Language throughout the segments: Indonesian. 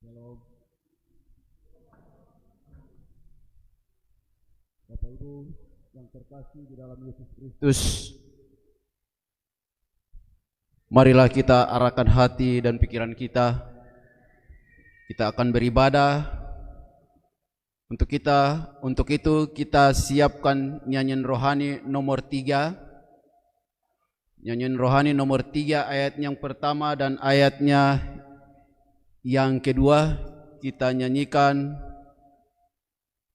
Shalom. Bapak Ibu yang terkasih di dalam Yesus Kristus, marilah kita arahkan hati dan pikiran kita. Kita akan beribadah. Untuk itu kita siapkan nyanyian rohani nomor 3. Nyanyian rohani nomor 3 ayat yang pertama dan ayatnya yang kedua kita nyanyikan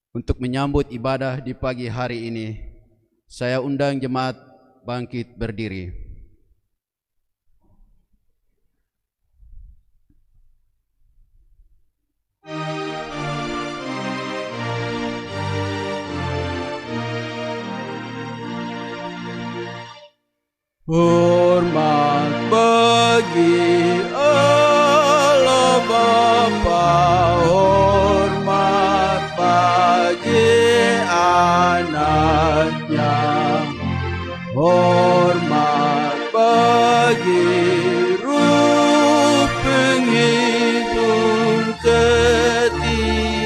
untuk menyambut ibadah di pagi hari ini. Saya undang jemaat bangkit berdiri. Hormat bagi Allah Bapa, hormat bagi anaknya, hormat bagi Ruh Penghidup ketiganya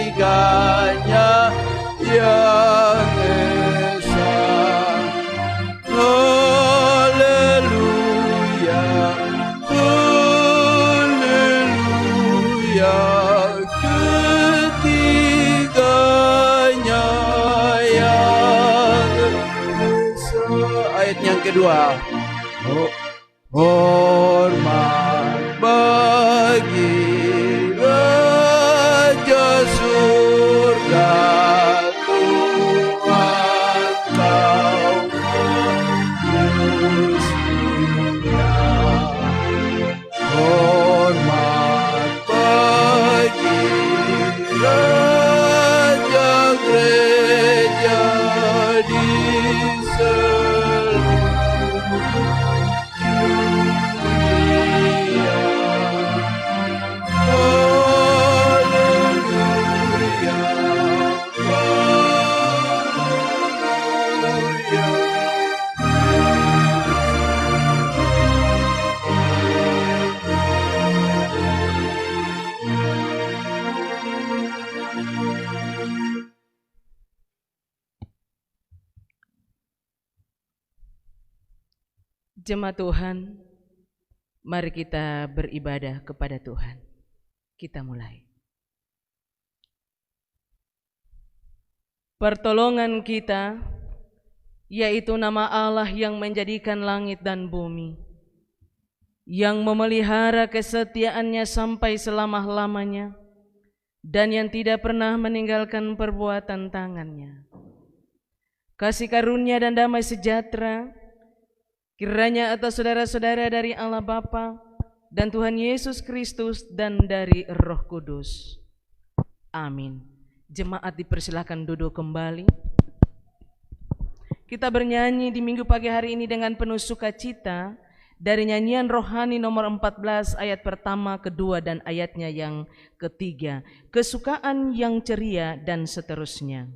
yang esa. Kedua, hormat bagi Raja Surga, Tuhan kau manusia. Hormat bagi Raja Gereja di Jemaat Tuhan, mari kita beribadah kepada Tuhan. Kita mulai. Pertolongan kita, yaitu nama Allah yang menjadikan langit dan bumi, yang memelihara kesetiaannya sampai selama-lamanya, dan yang tidak pernah meninggalkan perbuatan tangannya. Kasih karunia dan damai sejahtera kiranya atas saudara-saudara dari Allah Bapa dan Tuhan Yesus Kristus dan dari Roh Kudus. Amin. Jemaat dipersilakan duduk kembali. Kita bernyanyi di minggu pagi hari ini dengan penuh sukacita dari nyanyian rohani nomor 14 ayat pertama, kedua dan ayatnya yang ketiga. Kesukaan yang ceria dan seterusnya.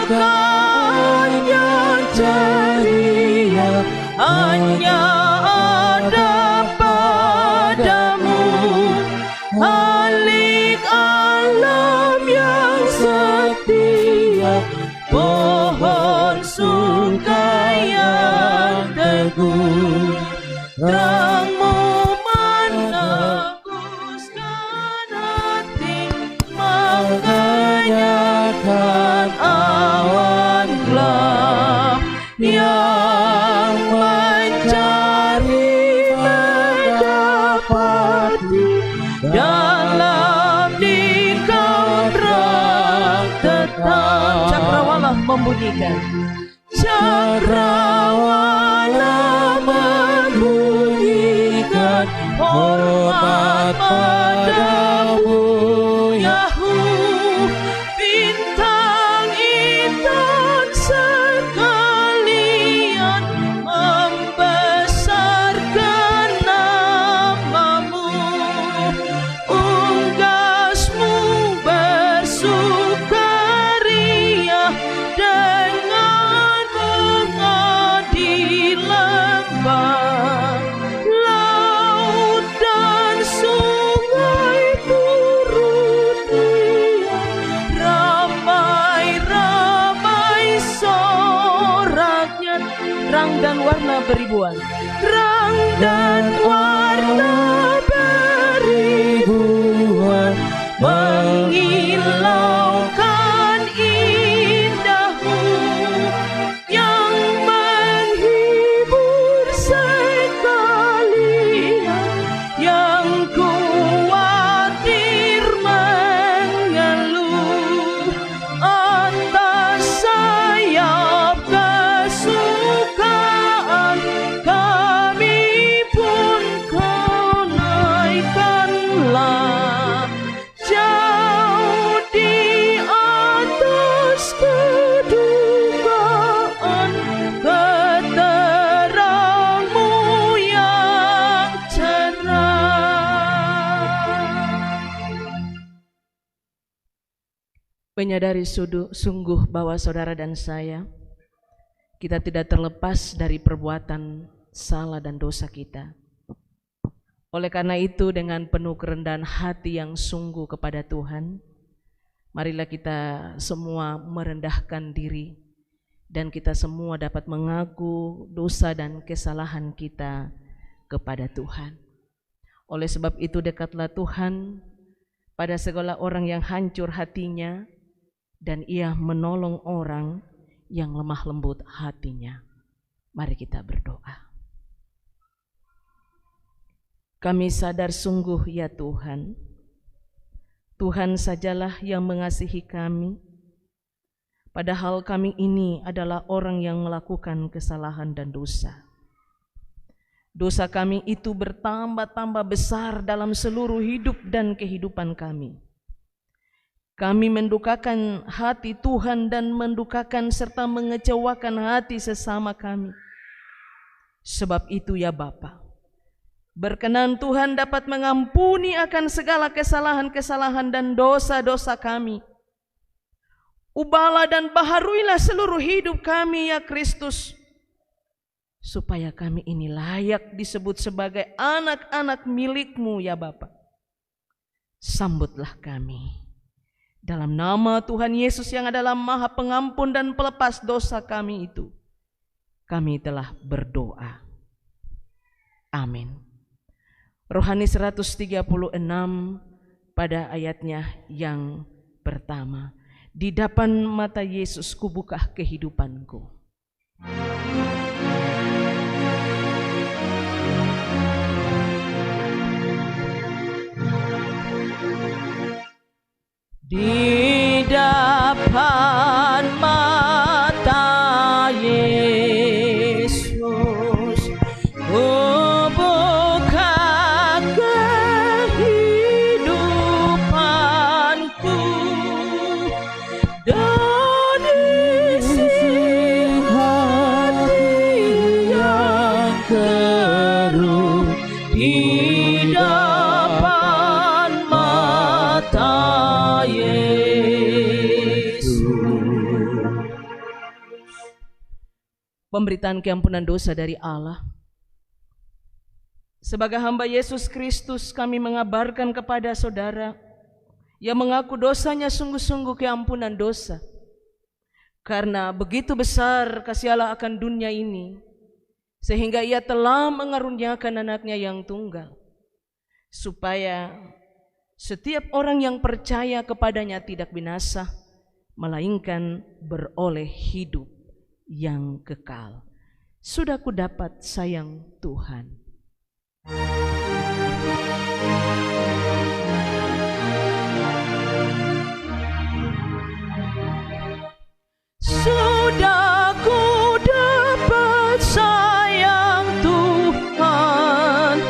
Kesukaan yang ceria hanya ada padamu, Khalik alam yang setia, pohon sungai yang teguh, terangmu menebuskan hati, mengenyakan awan gelap yang mencari mendapati dalam dikau terang tetap. Cakrawala membunyikan. Cakrawala membunyikan hormat padamu, Yahoo. Bintang intan sekalian membesarkan namamu, unggasmu Allah, jauh di atas kedugaan, keterang-Mu yang cerah. Menyadari sungguh bahwa saudara dan saya, kita tidak terlepas dari perbuatan salah dan dosa kita. Oleh karena itu, dengan penuh kerendahan hati yang sungguh kepada Tuhan, marilah kita semua merendahkan diri dan kita semua dapat mengaku dosa dan kesalahan kita kepada Tuhan. Oleh sebab itu, dekatlah Tuhan pada segala orang yang hancur hatinya, dan Ia menolong orang yang lemah lembut hatinya. Mari kita berdoa. Kami sadar sungguh ya Tuhan, Tuhan sajalah yang mengasihi kami, padahal kami ini adalah orang yang melakukan kesalahan dan dosa. Dosa kami itu bertambah-tambah besar dalam seluruh hidup dan kehidupan kami. Kami mendukakan hati Tuhan dan mendukakan serta mengecewakan hati sesama kami. Sebab itu ya Bapa, berkenan Tuhan dapat mengampuni akan segala kesalahan-kesalahan dan dosa-dosa kami. Ubahlah dan baharuilah seluruh hidup kami ya Kristus, supaya kami ini layak disebut sebagai anak-anak milik-Mu ya Bapa. Sambutlah kami. Dalam nama Tuhan Yesus yang adalah Maha Pengampun dan Pelepas dosa kami itu, kami telah berdoa. Amin. Rohani 136 pada ayatnya yang pertama. Di depan mata Yesus kubuka kehidupanku. Di depan mata Yesus kubuka kehidupanku, dan isi hati yang keruh di depan mata Pemberitaan keampunan dosa dari Allah. Sebagai hamba Yesus Kristus, kami mengabarkan kepada saudara yang mengaku dosanya sungguh-sungguh keampunan dosa. Karena begitu besar kasih Allah akan dunia ini, sehingga Ia telah mengaruniakan anaknya yang tunggal, supaya setiap orang yang percaya kepadanya tidak binasa, melainkan beroleh hidup yang kekal. Sudah kudapat sayang Tuhan. Sudah kudapat sayang Tuhan,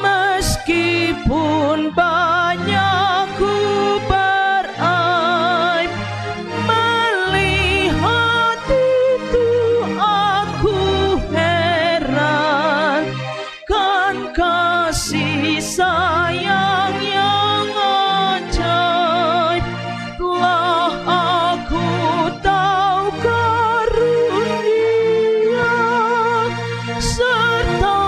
meskipun banyak ku beraib. Melihat itu aku heran, kan kasih sayang yang ajaib telah aku tahu karunia, serta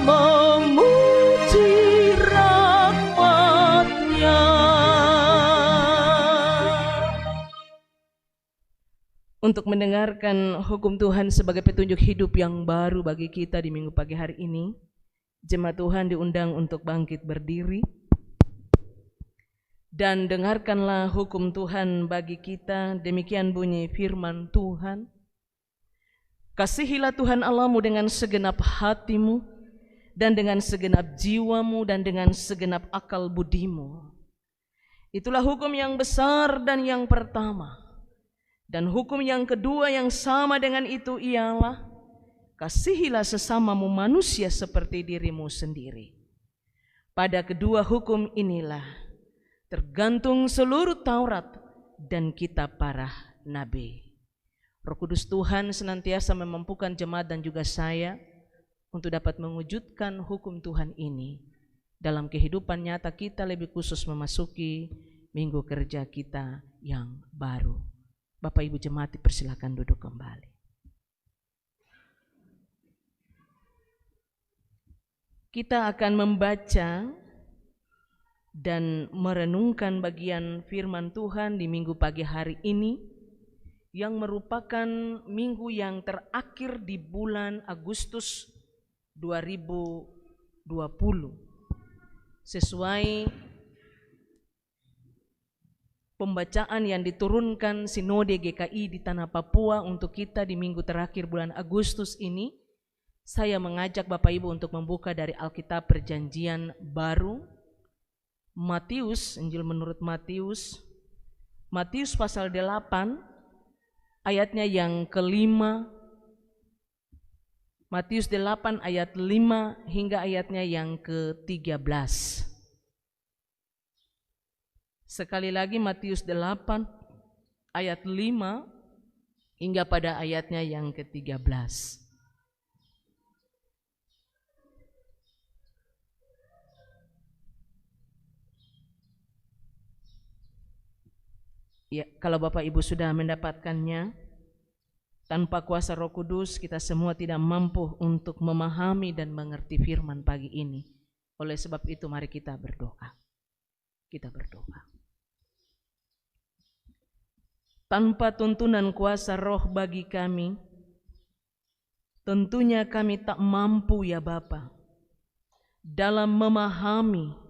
memuji rahmat-Nya. Untuk mendengarkan hukum Tuhan sebagai petunjuk hidup yang baru bagi kita di minggu pagi hari ini, jemaat Tuhan diundang untuk bangkit berdiri dan dengarkanlah hukum Tuhan bagi kita. Demikian bunyi firman Tuhan. Kasihilah Tuhan Allahmu dengan segenap hatimu dan dengan segenap jiwamu dan dengan segenap akal budimu. Itulah hukum yang besar dan yang pertama. Dan hukum yang kedua yang sama dengan itu ialah kasihilah sesamamu manusia seperti dirimu sendiri. Pada kedua hukum inilah tergantung seluruh Taurat dan kitab para nabi. Roh Kudus Tuhan senantiasa memampukan jemaat dan juga saya untuk dapat mewujudkan hukum Tuhan ini dalam kehidupan nyata kita, lebih khusus memasuki minggu kerja kita yang baru. Bapak Ibu jemaat dipersilakan duduk kembali. Kita akan membaca dan merenungkan bagian firman Tuhan di minggu pagi hari ini, yang merupakan minggu yang terakhir di bulan Agustus 2020. Sesuai pembacaan yang diturunkan Sinode GKI di Tanah Papua untuk kita di minggu terakhir bulan Agustus ini, saya mengajak Bapak Ibu untuk membuka dari Alkitab Perjanjian Baru, Matius, Injil menurut Matius pasal 8, ayatnya yang kelima, Matius 8 ayat 5 hingga ayatnya yang ke-13. Sekali lagi Matius 8 ayat 5 hingga pada ayatnya yang ke-13. Ya, kalau Bapak Ibu sudah mendapatkannya, tanpa kuasa Roh Kudus kita semua tidak mampu untuk memahami dan mengerti firman pagi ini. Oleh sebab itu mari kita berdoa. Kita berdoa. Tanpa tuntunan kuasa Roh bagi kami, tentunya kami tak mampu ya Bapa dalam memahami,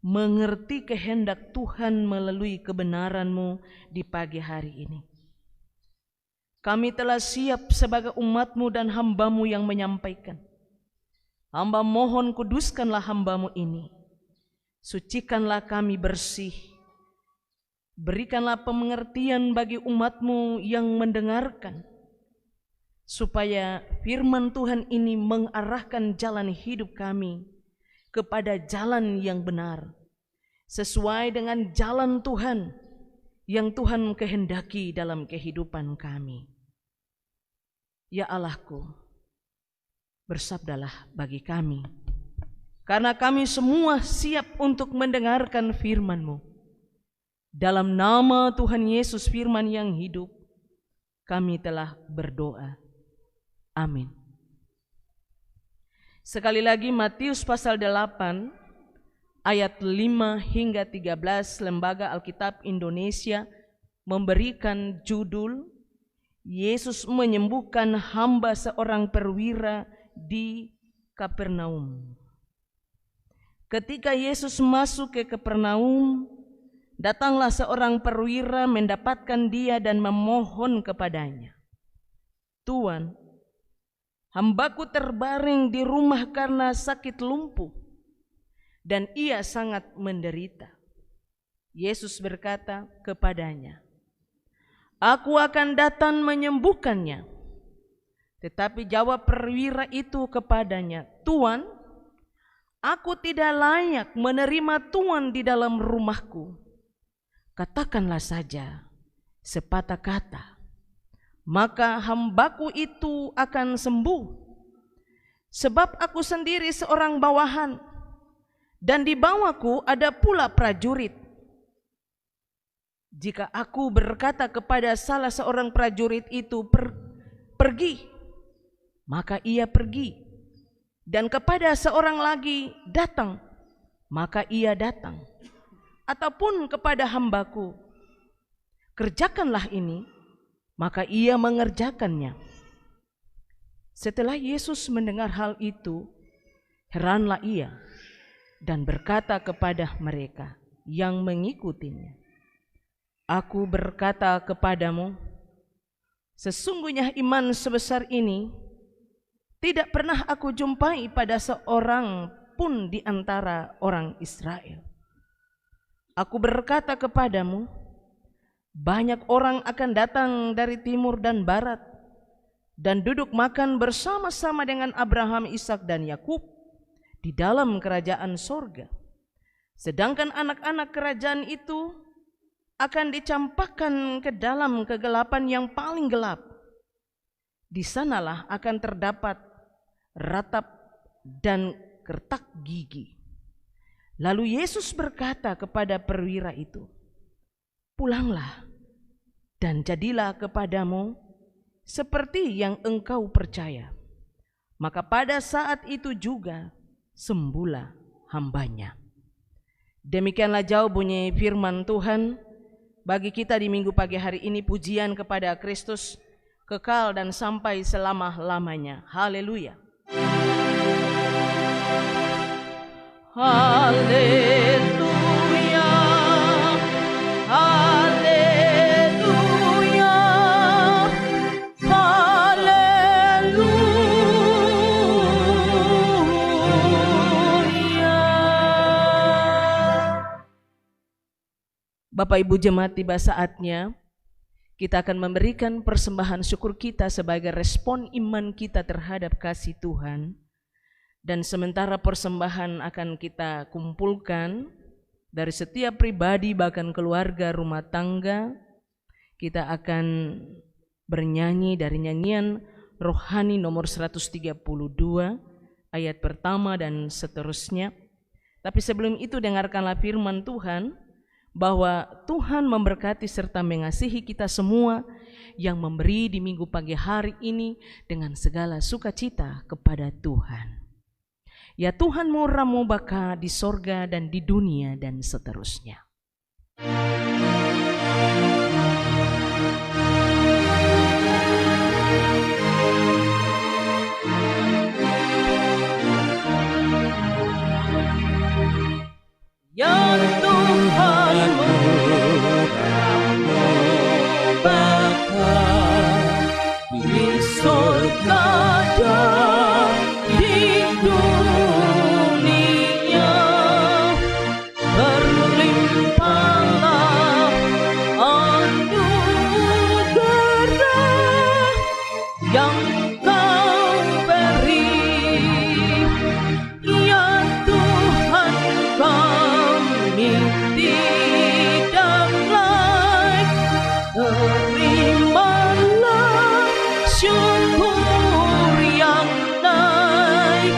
mengerti kehendak Tuhan melalui kebenaran-Mu di pagi hari ini. Kami telah siap sebagai umat-Mu dan hamba-Mu yang menyampaikan. Hamba mohon kuduskanlah hamba-Mu ini. Sucikanlah kami bersih. Berikanlah pengertian bagi umat-Mu yang mendengarkan, supaya firman Tuhan ini mengarahkan jalan hidup kami kepada jalan yang benar, sesuai dengan jalan Tuhan yang Tuhan kehendaki dalam kehidupan kami. Ya Allahku, bersabdalah bagi kami, karena kami semua siap untuk mendengarkan firman-Mu. Dalam nama Tuhan Yesus firman yang hidup, kami telah berdoa. Amin. Sekali lagi Matius pasal 8 ayat 5 hingga 13, Lembaga Alkitab Indonesia memberikan judul Yesus menyembuhkan hamba seorang perwira di Kapernaum. Ketika Yesus masuk ke Kapernaum, datanglah seorang perwira mendapatkan dia dan memohon kepadanya, "Tuan, hambaku terbaring di rumah karena sakit lumpuh, dan ia sangat menderita." Yesus berkata kepadanya, "Aku akan datang menyembuhkannya." Tetapi jawab perwira itu kepadanya, "Tuan, aku tidak layak menerima Tuan di dalam rumahku. Katakanlah saja sepatah kata, maka hambaku itu akan sembuh. Sebab aku sendiri seorang bawahan, dan di bawahku ada pula prajurit. Jika aku berkata kepada salah seorang prajurit itu, pergi, maka ia pergi. Dan kepada seorang lagi, datang, maka ia datang. Ataupun kepada hambaku, kerjakanlah ini, maka ia mengerjakannya." Setelah Yesus mendengar hal itu, heranlah ia dan berkata kepada mereka yang mengikutinya, "Aku berkata kepadamu, sesungguhnya iman sebesar ini tidak pernah aku jumpai pada seorang pun di antara orang Israel. Aku berkata kepadamu, banyak orang akan datang dari timur dan barat dan duduk makan bersama-sama dengan Abraham, Ishak dan Yakub di dalam kerajaan sorga. Sedangkan anak-anak kerajaan itu akan dicampakkan ke dalam kegelapan yang paling gelap. Di sanalah akan terdapat ratap dan kertak gigi. Lalu Yesus berkata kepada perwira itu, "Pulanglah dan jadilah kepadamu seperti yang engkau percaya." Maka pada saat itu juga sembuhlah hambanya. Demikianlah jauh bunyi firman Tuhan bagi kita di minggu pagi hari ini. Pujian kepada Kristus kekal dan sampai selama-lamanya. Haleluya. Haleluya. Haleluya. Bapak Ibu jemaat, tiba saatnya kita akan memberikan persembahan syukur kita sebagai respon iman kita terhadap kasih Tuhan. Dan sementara persembahan akan kita kumpulkan dari setiap pribadi bahkan keluarga rumah tangga, kita akan bernyanyi dari nyanyian rohani nomor 132 ayat pertama dan seterusnya. Tapi sebelum itu dengarkanlah firman Tuhan bahwa Tuhan memberkati serta mengasihi kita semua yang memberi di minggu pagi hari ini dengan segala sukacita kepada Tuhan. Ya Tuhan muramu baka di sorga dan di dunia dan seterusnya. Ya Tuhan muramu baka di sorga dan di dunia, berlimpahlah anugerah yang Kau beri. Ya Tuhan kami tidak layak, terimalah syukur yang naik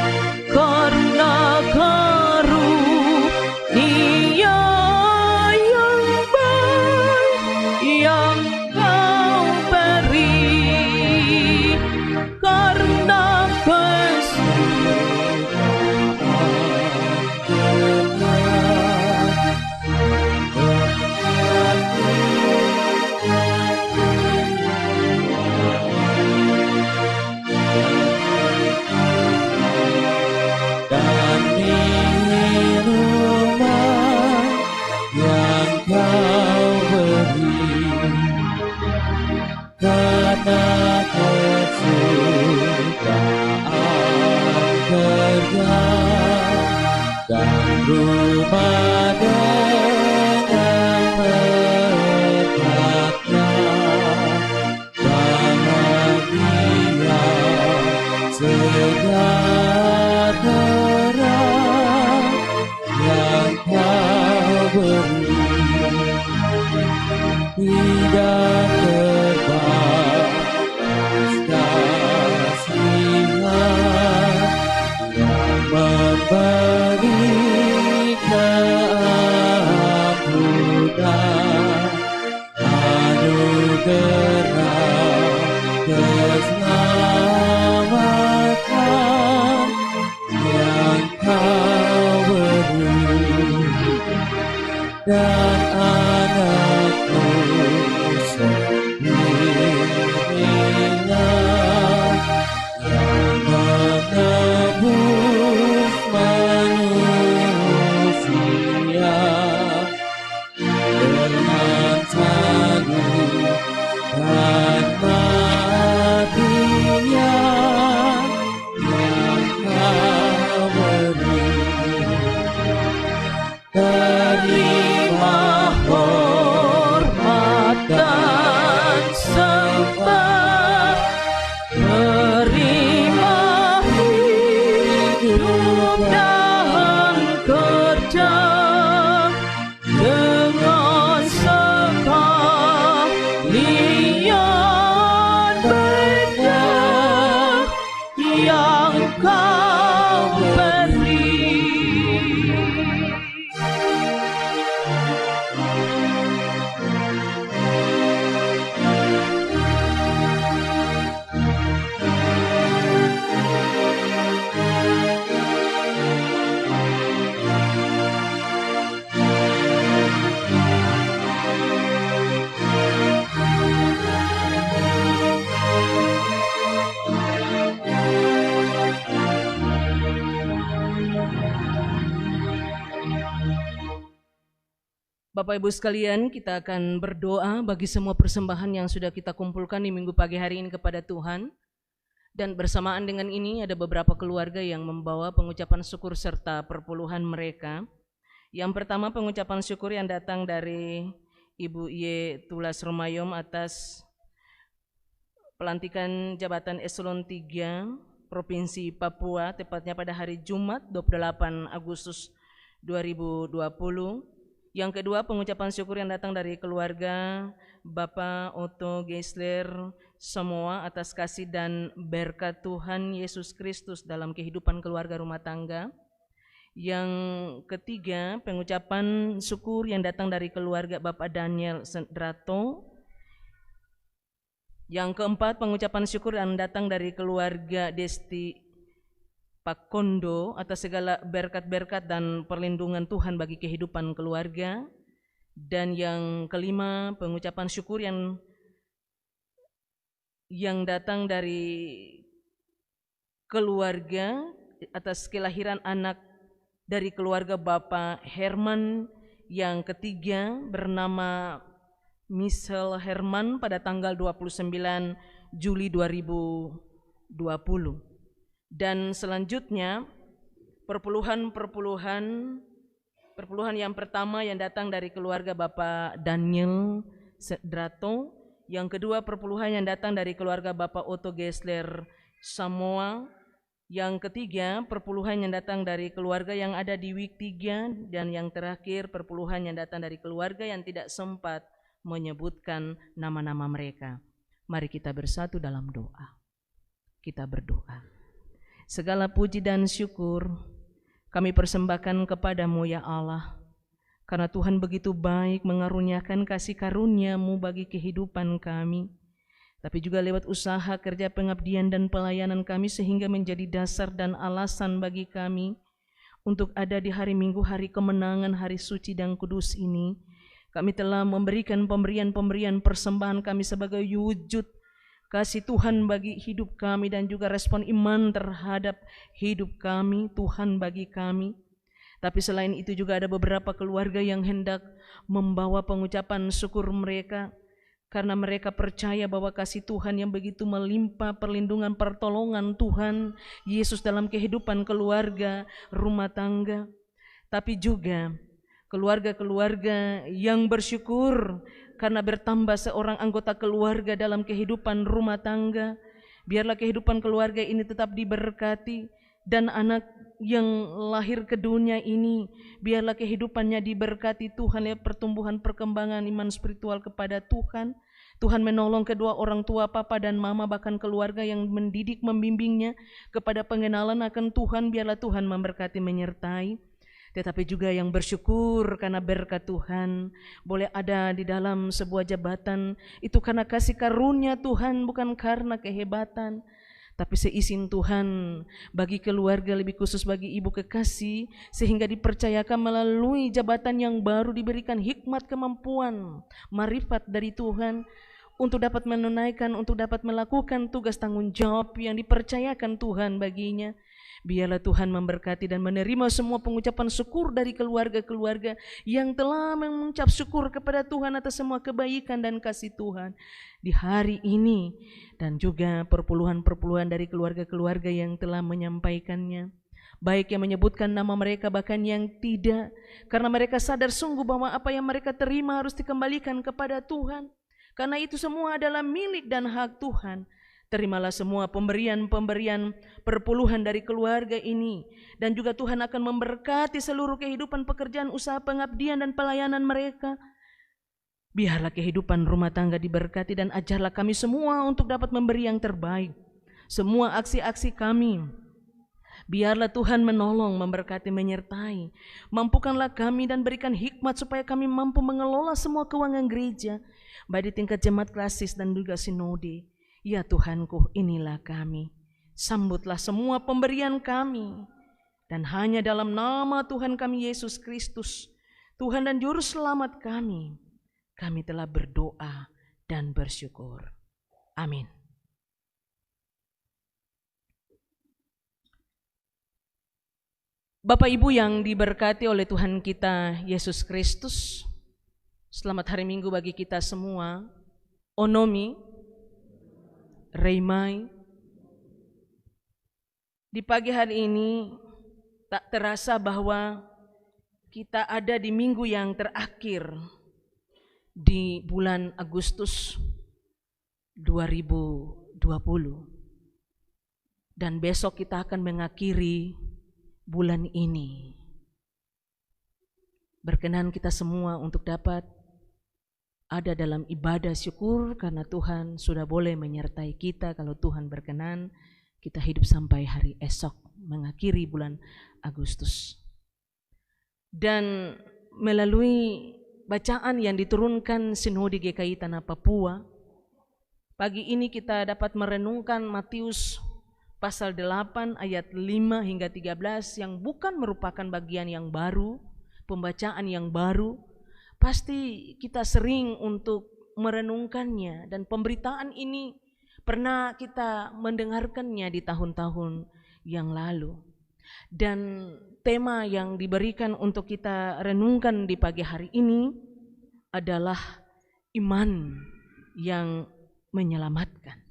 karena karunia yang baik yang Kau beri, karena rumah dengan berkatnya, bahagia sejahtera yang Kau beri, tidak terbatas kasihan yang memberi keampunan, anugerah keselamatan yang Kau beri, dan anakmu sendirilah yang menebus manusia dengan salib dan matinya yang Kau beri. Terima Bapak Ibu sekalian, kita akan berdoa bagi semua persembahan yang sudah kita kumpulkan di minggu pagi hari ini kepada Tuhan. Dan bersamaan dengan ini ada beberapa keluarga yang membawa pengucapan syukur serta perpuluhan mereka. Yang pertama pengucapan syukur yang datang dari Ibu Y. Tulas Romayom atas pelantikan jabatan Eselon 3 Provinsi Papua, tepatnya pada hari Jumat 28 Agustus 2020. Yang kedua pengucapan syukur yang datang dari keluarga Bapak Otto Geisler Samoa atas kasih dan berkat Tuhan Yesus Kristus dalam kehidupan keluarga rumah tangga. Yang ketiga pengucapan syukur yang datang dari keluarga Bapak Daniel Sendrato. Yang keempat pengucapan syukur yang datang dari keluarga Desti Pakondo atas segala berkat-berkat dan perlindungan Tuhan bagi kehidupan keluarga. Dan yang kelima pengucapan syukur yang datang dari keluarga atas kelahiran anak dari keluarga Bapak Herman yang ketiga bernama Michelle Herman pada tanggal 29 Juli 2020. Dan selanjutnya perpuluhan yang pertama yang datang dari keluarga Bapak Daniel Sendrato, yang kedua perpuluhan yang datang dari keluarga Bapak Otto Geisler Samoa, yang ketiga perpuluhan yang datang dari keluarga yang ada di week 3, dan yang terakhir perpuluhan yang datang dari keluarga yang tidak sempat menyebutkan nama-nama mereka. Mari kita bersatu dalam doa. Kita berdoa. Segala puji dan syukur kami persembahkan kepadamu ya Allah, karena Tuhan begitu baik mengaruniakan kasih karunia-Mu bagi kehidupan kami, tapi juga lewat usaha kerja pengabdian dan pelayanan kami sehingga menjadi dasar dan alasan bagi kami untuk ada di hari Minggu, hari kemenangan, hari suci dan kudus ini. Kami telah memberikan pemberian persembahan kami sebagai wujud kasih Tuhan bagi hidup kami dan juga respon iman terhadap hidup kami, Tuhan bagi kami. Tapi selain itu juga ada beberapa keluarga yang hendak membawa pengucapan syukur mereka karena mereka percaya bahwa kasih Tuhan yang begitu melimpah, perlindungan, pertolongan Tuhan Yesus dalam kehidupan keluarga, rumah tangga. Tapi juga keluarga-keluarga yang bersyukur karena bertambah seorang anggota keluarga dalam kehidupan rumah tangga. Biarlah kehidupan keluarga ini tetap diberkati, dan anak yang lahir ke dunia ini biarlah kehidupannya diberkati Tuhan ya, pertumbuhan perkembangan iman spiritual kepada Tuhan. Tuhan menolong kedua orang tua, papa dan mama, bahkan keluarga yang mendidik membimbingnya kepada pengenalan akan Tuhan. Biarlah Tuhan memberkati menyertai. Tetapi juga yang bersyukur karena berkat Tuhan boleh ada di dalam sebuah jabatan, itu karena kasih karunia Tuhan, bukan karena kehebatan, tapi seizin Tuhan bagi keluarga, lebih khusus bagi ibu kekasih, sehingga dipercayakan melalui jabatan yang baru diberikan hikmat, kemampuan, marifat dari Tuhan untuk dapat menunaikan, untuk dapat melakukan tugas tanggung jawab yang dipercayakan Tuhan baginya. Biarlah Tuhan memberkati dan menerima semua pengucapan syukur dari keluarga-keluarga yang telah mengucap syukur kepada Tuhan atas semua kebaikan dan kasih Tuhan di hari ini, dan juga perpuluhan-perpuluhan dari keluarga-keluarga yang telah menyampaikannya, baik yang menyebutkan nama mereka bahkan yang tidak, karena mereka sadar sungguh bahwa apa yang mereka terima harus dikembalikan kepada Tuhan, karena itu semua adalah milik dan hak Tuhan. Terimalah semua pemberian-pemberian perpuluhan dari keluarga ini, dan juga Tuhan akan memberkati seluruh kehidupan pekerjaan, usaha pengabdian dan pelayanan mereka. Biarlah kehidupan rumah tangga diberkati, dan ajarlah kami semua untuk dapat memberi yang terbaik. Semua aksi-aksi kami, biarlah Tuhan menolong, memberkati, menyertai. Mampukanlah kami dan berikan hikmat supaya kami mampu mengelola semua keuangan gereja, baik di tingkat jemaat klasis dan juga sinode. Ya Tuhanku, inilah kami. Sambutlah semua pemberian kami, dan hanya dalam nama Tuhan kami Yesus Kristus, Tuhan dan Juru Selamat kami telah berdoa dan bersyukur. Amin. Bapak Ibu yang diberkati oleh Tuhan kita Yesus Kristus, Selamat hari Minggu bagi kita semua. Onomi, Reimai. Di pagi hari ini tak terasa bahwa kita ada di minggu yang terakhir di bulan Agustus 2020. Dan besok kita akan mengakhiri bulan ini. Berkenan kita semua untuk dapat ada dalam ibadah syukur karena Tuhan sudah boleh menyertai kita. Kalau Tuhan berkenan, kita hidup sampai hari esok mengakhiri bulan Agustus. Dan melalui bacaan yang diturunkan Sinode GKI Tanah Papua, pagi ini kita dapat merenungkan Matius pasal 8 ayat 5 hingga 13 yang bukan merupakan bagian yang baru, pembacaan yang baru. Pasti kita sering untuk merenungkannya, dan pemberitaan ini pernah kita mendengarkannya di tahun-tahun yang lalu. Dan tema yang diberikan untuk kita renungkan di pagi hari ini adalah iman yang menyelamatkan.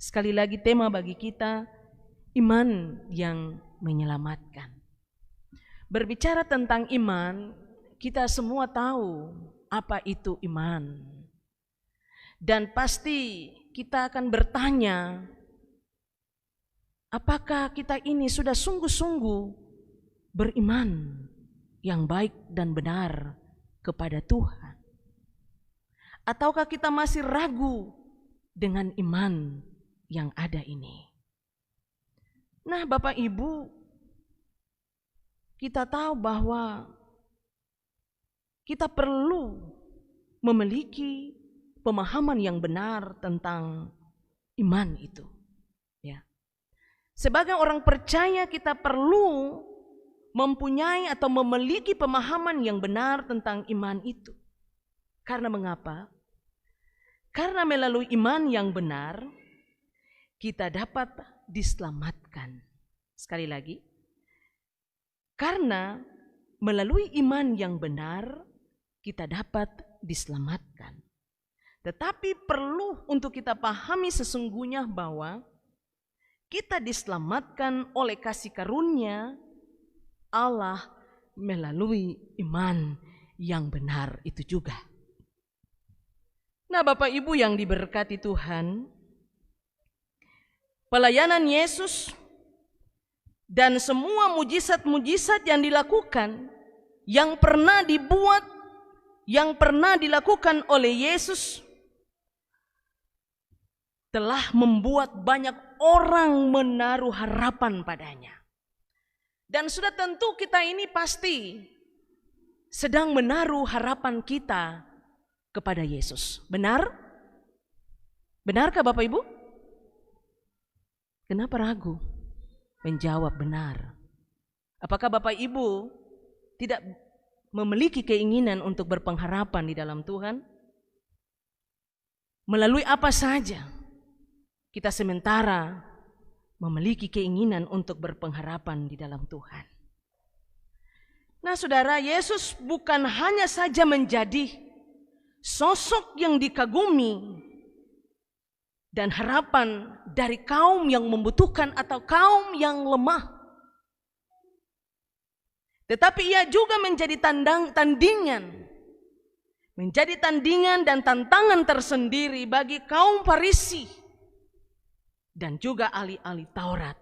Sekali lagi tema bagi kita, iman yang menyelamatkan. Berbicara tentang iman, kita semua tahu apa itu iman. Dan pasti kita akan bertanya, apakah kita ini sudah sungguh-sungguh beriman yang baik dan benar kepada Tuhan? Ataukah kita masih ragu dengan iman yang ada ini? Nah, Bapak Ibu, kita tahu bahwa kita perlu memiliki pemahaman yang benar tentang iman itu. Ya. Sebagai orang percaya kita perlu mempunyai atau memiliki pemahaman yang benar tentang iman itu. Karena mengapa? Karena melalui iman yang benar kita dapat diselamatkan. Sekali lagi, karena melalui iman yang benar kita dapat diselamatkan. Tetapi perlu untuk kita pahami sesungguhnya bahwa kita diselamatkan oleh kasih karunia Allah melalui iman yang benar itu juga. Nah, Bapak Ibu yang diberkati Tuhan, pelayanan Yesus dan semua mujizat-mujizat yang dilakukan, yang pernah dibuat, yang pernah dilakukan oleh Yesus, telah membuat banyak orang menaruh harapan padanya. Dan sudah tentu kita ini pasti sedang menaruh harapan kita kepada Yesus. Benar? Benarkah Bapak Ibu? Kenapa ragu menjawab benar? Apakah Bapak Ibu tidak memiliki keinginan untuk berpengharapan di dalam Tuhan? Melalui apa saja kita sementara memiliki keinginan untuk berpengharapan di dalam Tuhan. Nah, saudara, Yesus bukan hanya saja menjadi sosok yang dikagumi dan harapan dari kaum yang membutuhkan atau kaum yang lemah, tetapi ia juga menjadi tandingan dan tantangan tersendiri bagi kaum Farisi dan juga ahli-ahli Taurat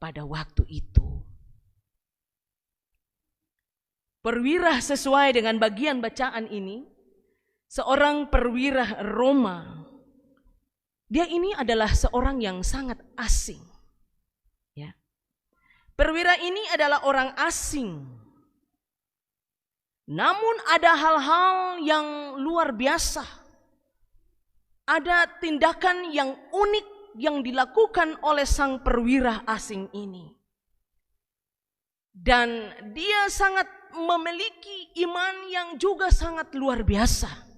pada waktu itu. Perwira sesuai dengan bagian bacaan ini, seorang perwira Roma, dia ini adalah seorang yang sangat asing. Ya. Perwira ini adalah orang asing. Namun ada hal-hal yang luar biasa. Ada tindakan yang unik yang dilakukan oleh sang perwira asing ini. Dan dia sangat memiliki iman yang juga sangat luar biasa.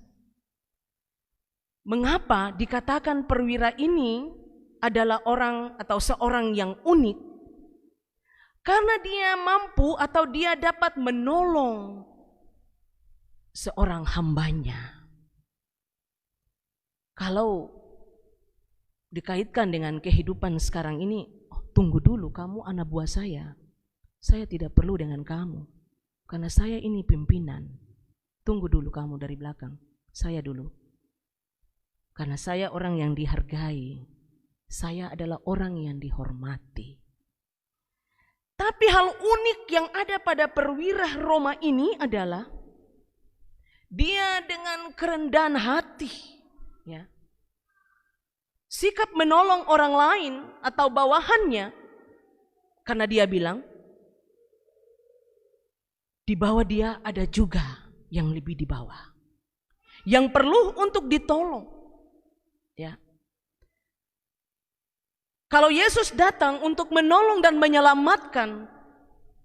Mengapa dikatakan perwira ini adalah orang atau seorang yang unik? Karena dia mampu atau dia dapat menolong seorang hambanya. Kalau dikaitkan dengan kehidupan sekarang ini, tunggu dulu, kamu anak buah saya tidak perlu dengan kamu, karena saya ini pimpinan. Tunggu dulu kamu dari belakang, saya dulu. Karena saya orang yang dihargai, saya adalah orang yang dihormati. Tapi hal unik yang ada pada perwira Roma ini adalah dia dengan kerendahan hati, ya, sikap menolong orang lain atau bawahannya, karena dia bilang di bawah dia ada juga yang lebih di bawah, yang perlu untuk ditolong, ya. Kalau Yesus datang untuk menolong dan menyelamatkan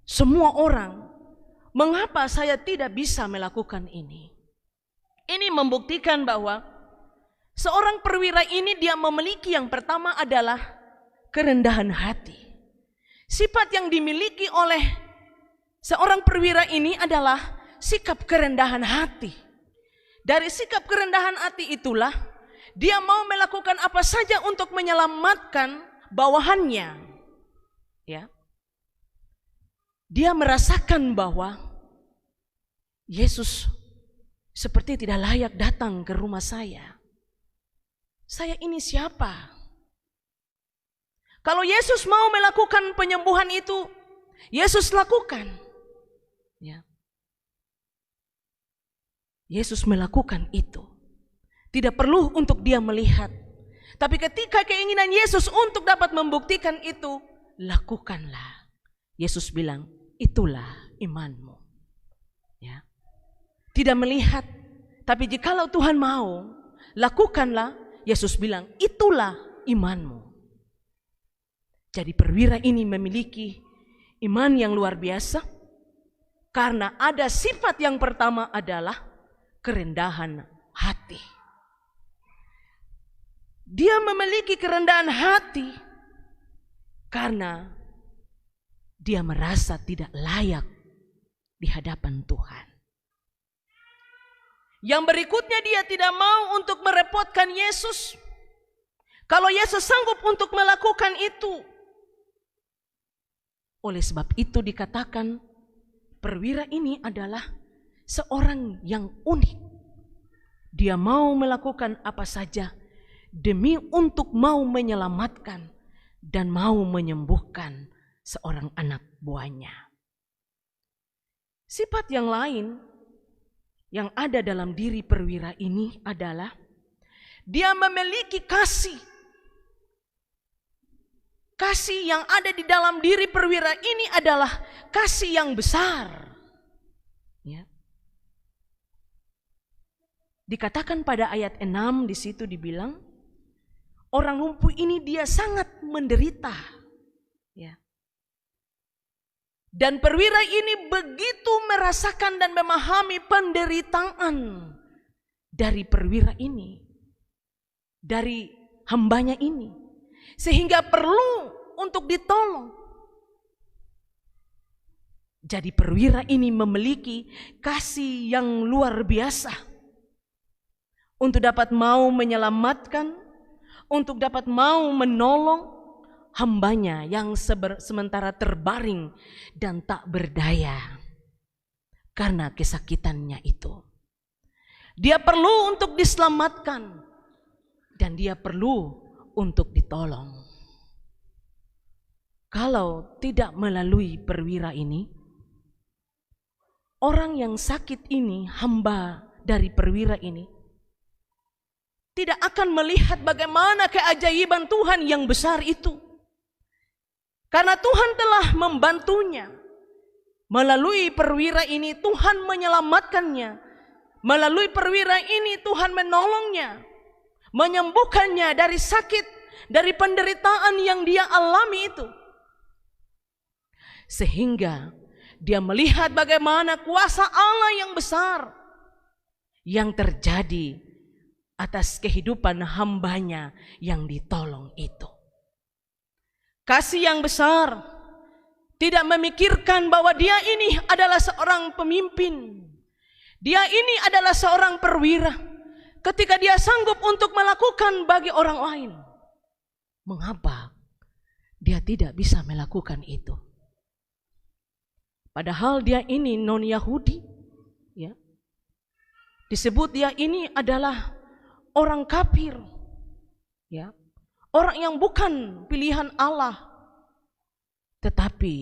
semua orang, mengapa saya tidak bisa melakukan ini? Ini membuktikan bahwa seorang perwira ini dia memiliki yang pertama adalah kerendahan hati. Sifat yang dimiliki oleh seorang perwira ini adalah sikap kerendahan hati. Dari sikap kerendahan hati itulah dia mau melakukan apa saja untuk menyelamatkan bawahannya, ya. Dia merasakan bahwa Yesus seperti tidak layak datang ke rumah saya. Saya ini siapa? Kalau Yesus mau melakukan penyembuhan itu, Yesus lakukan, ya. Yesus melakukan itu. Tidak perlu untuk dia melihat. Tapi ketika keinginan Yesus untuk dapat membuktikan itu, lakukanlah. Yesus bilang, itulah imanmu. Ya. Tidak melihat, tapi jikalau Tuhan mau, lakukanlah. Yesus bilang, itulah imanmu. Jadi perwira ini memiliki iman yang luar biasa, karena ada sifat yang pertama adalah kerendahan hati. Dia memiliki kerendahan hati karena dia merasa tidak layak di hadapan Tuhan. Yang berikutnya, dia tidak mau untuk merepotkan Yesus. Kalau Yesus sanggup untuk melakukan itu. Oleh sebab itu dikatakan perwira ini adalah seorang yang unik. Dia mau melakukan apa saja demi untuk mau menyelamatkan dan mau menyembuhkan seorang anak buahnya. Sifat yang lain yang ada dalam diri perwira ini adalah dia memiliki kasih. Kasih yang ada di dalam diri perwira ini adalah kasih yang besar. Ya. Dikatakan pada ayat 6 di situ dibilang, orang lumpuh ini dia sangat menderita. Ya. Dan perwira ini begitu merasakan dan memahami penderitaan dari perwira ini, dari hambanya ini, sehingga perlu untuk ditolong. Jadi perwira ini memiliki kasih yang luar biasa untuk dapat mau menyelamatkan, untuk dapat mau menolong hambanya yang sementara terbaring dan tak berdaya karena kesakitannya itu. Dia perlu untuk diselamatkan dan dia perlu untuk ditolong. Kalau tidak melalui perwira ini, orang yang sakit ini, hamba dari perwira ini, tidak akan melihat bagaimana keajaiban Tuhan yang besar itu. Karena Tuhan telah membantunya. Melalui perwira ini Tuhan menyelamatkannya. Melalui perwira ini Tuhan menolongnya, menyembuhkannya dari sakit, dari penderitaan yang dia alami itu. Sehingga dia melihat bagaimana kuasa Allah yang besar yang terjadi atas kehidupan hambanya yang ditolong itu. Kasih yang besar, tidak memikirkan bahwa dia ini adalah seorang pemimpin. Dia ini adalah seorang perwira. Ketika dia sanggup untuk melakukan bagi orang lain, mengapa dia tidak bisa melakukan itu? Padahal dia ini non-Yahudi, ya. Disebut dia ini adalah orang kafir, ya. Orang yang bukan pilihan Allah. Tetapi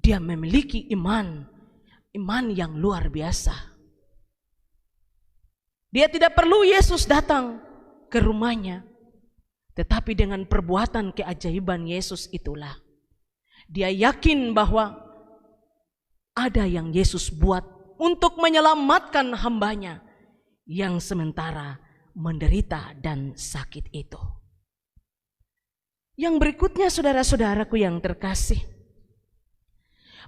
dia memiliki iman yang luar biasa. Dia tidak perlu Yesus datang ke rumahnya, tetapi dengan perbuatan keajaiban Yesus itulah dia yakin bahwa ada yang Yesus buat untuk menyelamatkan hambanya yang sementara menderita dan sakit itu. Yang berikutnya, saudara-saudaraku yang terkasih,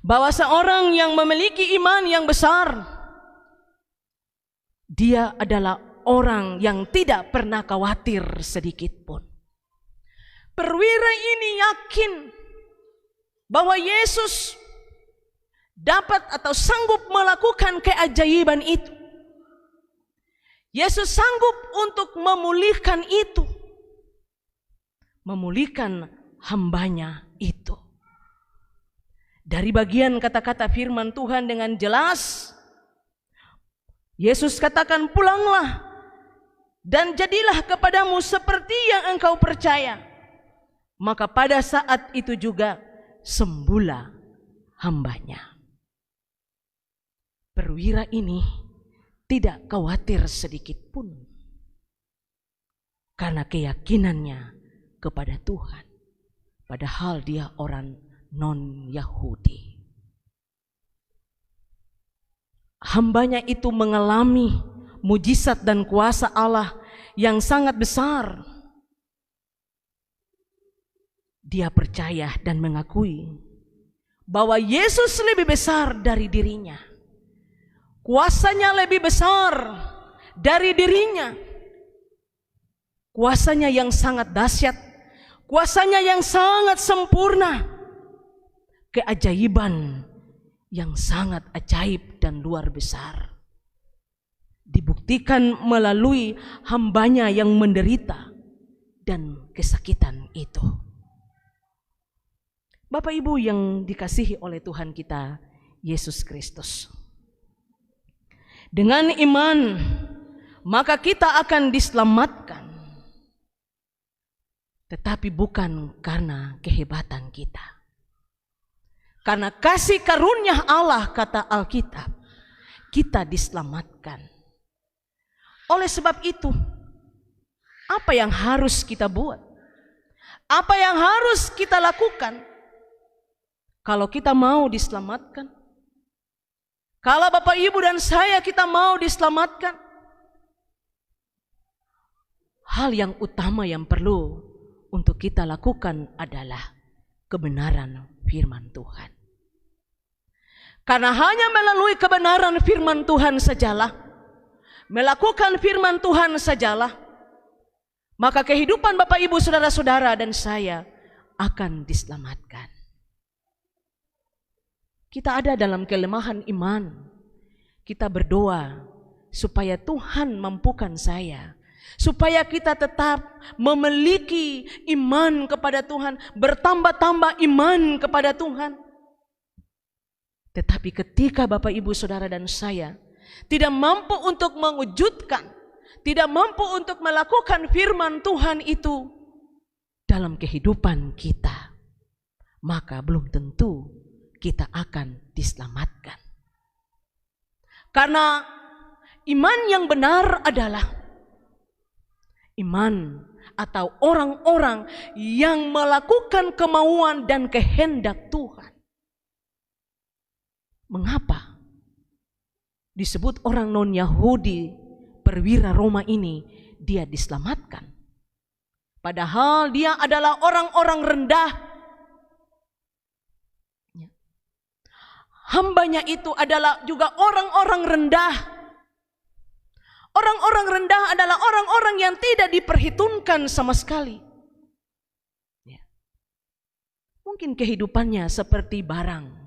bahwa seorang yang memiliki iman yang besar, dia adalah orang yang tidak pernah khawatir sedikit pun. Perwira ini yakin bahwa Yesus dapat atau sanggup melakukan keajaiban itu. Yesus sanggup untuk memulihkan itu, memulihkan hambanya itu. Dari bagian kata-kata firman Tuhan dengan jelas, Yesus katakan, pulanglah dan jadilah kepadamu seperti yang engkau percaya. Maka pada saat itu juga sembuhlah hambanya. Perwira ini tidak khawatir sedikit pun karena keyakinannya kepada Tuhan. Padahal dia orang non-Yahudi. Hambanya itu mengalami mujizat dan kuasa Allah yang sangat besar. Dia percaya dan mengakui bahwa Yesus lebih besar dari dirinya. Kuasanya lebih besar dari dirinya. Kuasanya yang sangat dahsyat, kuasanya yang sangat sempurna, keajaiban yang sangat ajaib dan luar besar dibuktikan melalui hambanya yang menderita dan kesakitan itu. Bapak Ibu yang dikasihi oleh Tuhan kita Yesus Kristus, dengan iman maka kita akan diselamatkan, tetapi bukan karena kehebatan kita. Karena kasih karunia Allah, kata Alkitab, kita diselamatkan. Oleh sebab itu, apa yang harus kita buat? Apa yang harus kita lakukan kalau kita mau diselamatkan? Kalau Bapak Ibu dan saya kita mau diselamatkan, hal yang utama yang perlu untuk kita lakukan adalah kebenaran firman Tuhan. Karena hanya melalui kebenaran firman Tuhan sajalah, melakukan firman Tuhan sajalah, maka kehidupan Bapak Ibu saudara-saudara dan saya akan diselamatkan. Kita ada dalam kelemahan iman. Kita berdoa supaya Tuhan mampukan saya, supaya kita tetap memiliki iman kepada Tuhan, bertambah-tambah iman kepada Tuhan. Tetapi ketika Bapak Ibu Saudara dan saya tidak mampu untuk mewujudkan, tidak mampu untuk melakukan firman Tuhan itu dalam kehidupan kita, maka belum tentu kita akan diselamatkan. Karena iman yang benar adalah iman atau orang-orang yang melakukan kemauan dan kehendak Tuhan. Mengapa disebut orang non-Yahudi, perwira Roma ini, dia diselamatkan? Padahal dia adalah orang-orang rendah. Hambanya itu adalah juga orang-orang rendah. Orang-orang rendah adalah orang-orang yang tidak diperhitungkan sama sekali. Mungkin kehidupannya seperti barang.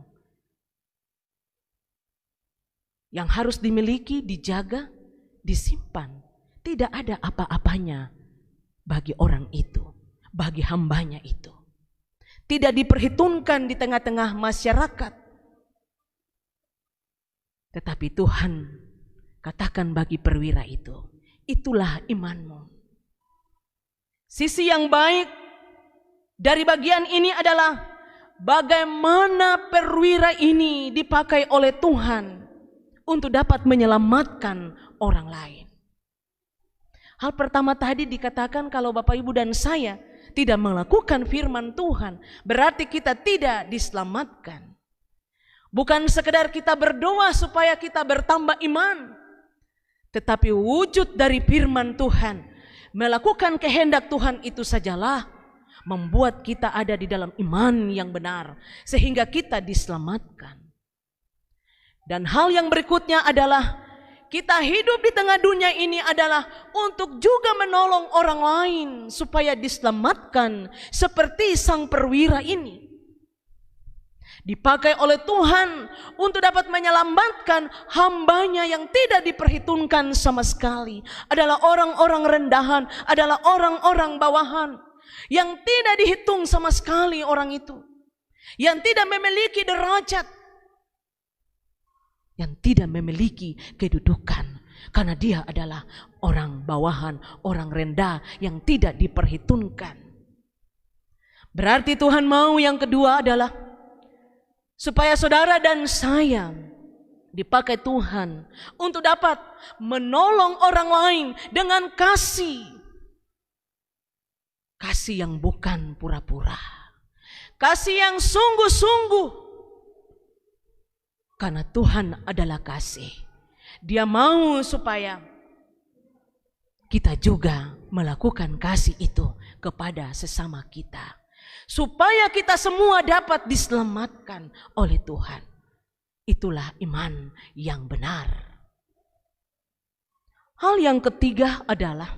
yang harus dimiliki, dijaga, disimpan. Tidak ada apa-apanya bagi orang itu, bagi hambanya itu. Tidak diperhitungkan di tengah-tengah masyarakat. Tetapi Tuhan katakan bagi perwira itu, itulah imanmu. Sisi yang baik dari bagian ini adalah bagaimana perwira ini dipakai oleh Tuhan untuk dapat menyelamatkan orang lain. Hal pertama tadi dikatakan kalau Bapak Ibu dan saya tidak melakukan firman Tuhan, berarti kita tidak diselamatkan. Bukan sekedar kita berdoa supaya kita bertambah iman, tetapi wujud dari firman Tuhan, melakukan kehendak Tuhan itu sajalah membuat kita ada di dalam iman yang benar, sehingga kita diselamatkan. Dan hal yang berikutnya adalah kita hidup di tengah dunia ini adalah untuk juga menolong orang lain supaya diselamatkan seperti sang perwira ini. Dipakai oleh Tuhan untuk dapat menyelamatkan hambanya yang tidak diperhitungkan sama sekali. Adalah orang-orang rendahan, adalah orang-orang bawahan yang tidak dihitung sama sekali orang itu. Yang tidak memiliki derajat, yang tidak memiliki kedudukan, karena dia adalah orang bawahan, orang rendah yang tidak diperhitungkan. Berarti Tuhan mau yang kedua adalah supaya saudara dan saya dipakai Tuhan untuk dapat menolong orang lain dengan kasih. Kasih yang bukan pura-pura, kasih yang sungguh-sungguh. Karena Tuhan adalah kasih. Dia mau supaya kita juga melakukan kasih itu kepada sesama kita, supaya kita semua dapat diselamatkan oleh Tuhan. Itulah iman yang benar. Hal yang ketiga adalah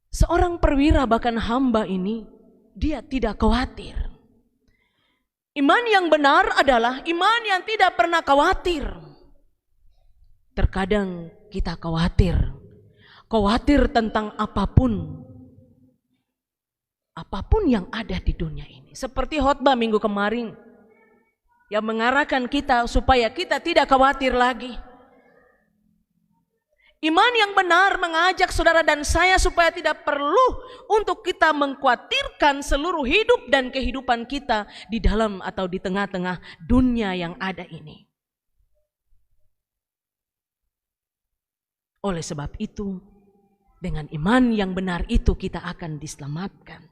seorang perwira bahkan hamba ini, dia tidak khawatir. Iman yang benar adalah iman yang tidak pernah khawatir. Terkadang kita khawatir tentang apapun yang ada di dunia ini. Seperti khotbah minggu kemarin yang mengarahkan kita supaya kita tidak khawatir lagi. Iman yang benar mengajak saudara dan saya supaya tidak perlu untuk kita mengkhawatirkan seluruh hidup dan kehidupan kita di dalam atau di tengah-tengah dunia yang ada ini. Oleh sebab itu, dengan iman yang benar itu kita akan diselamatkan.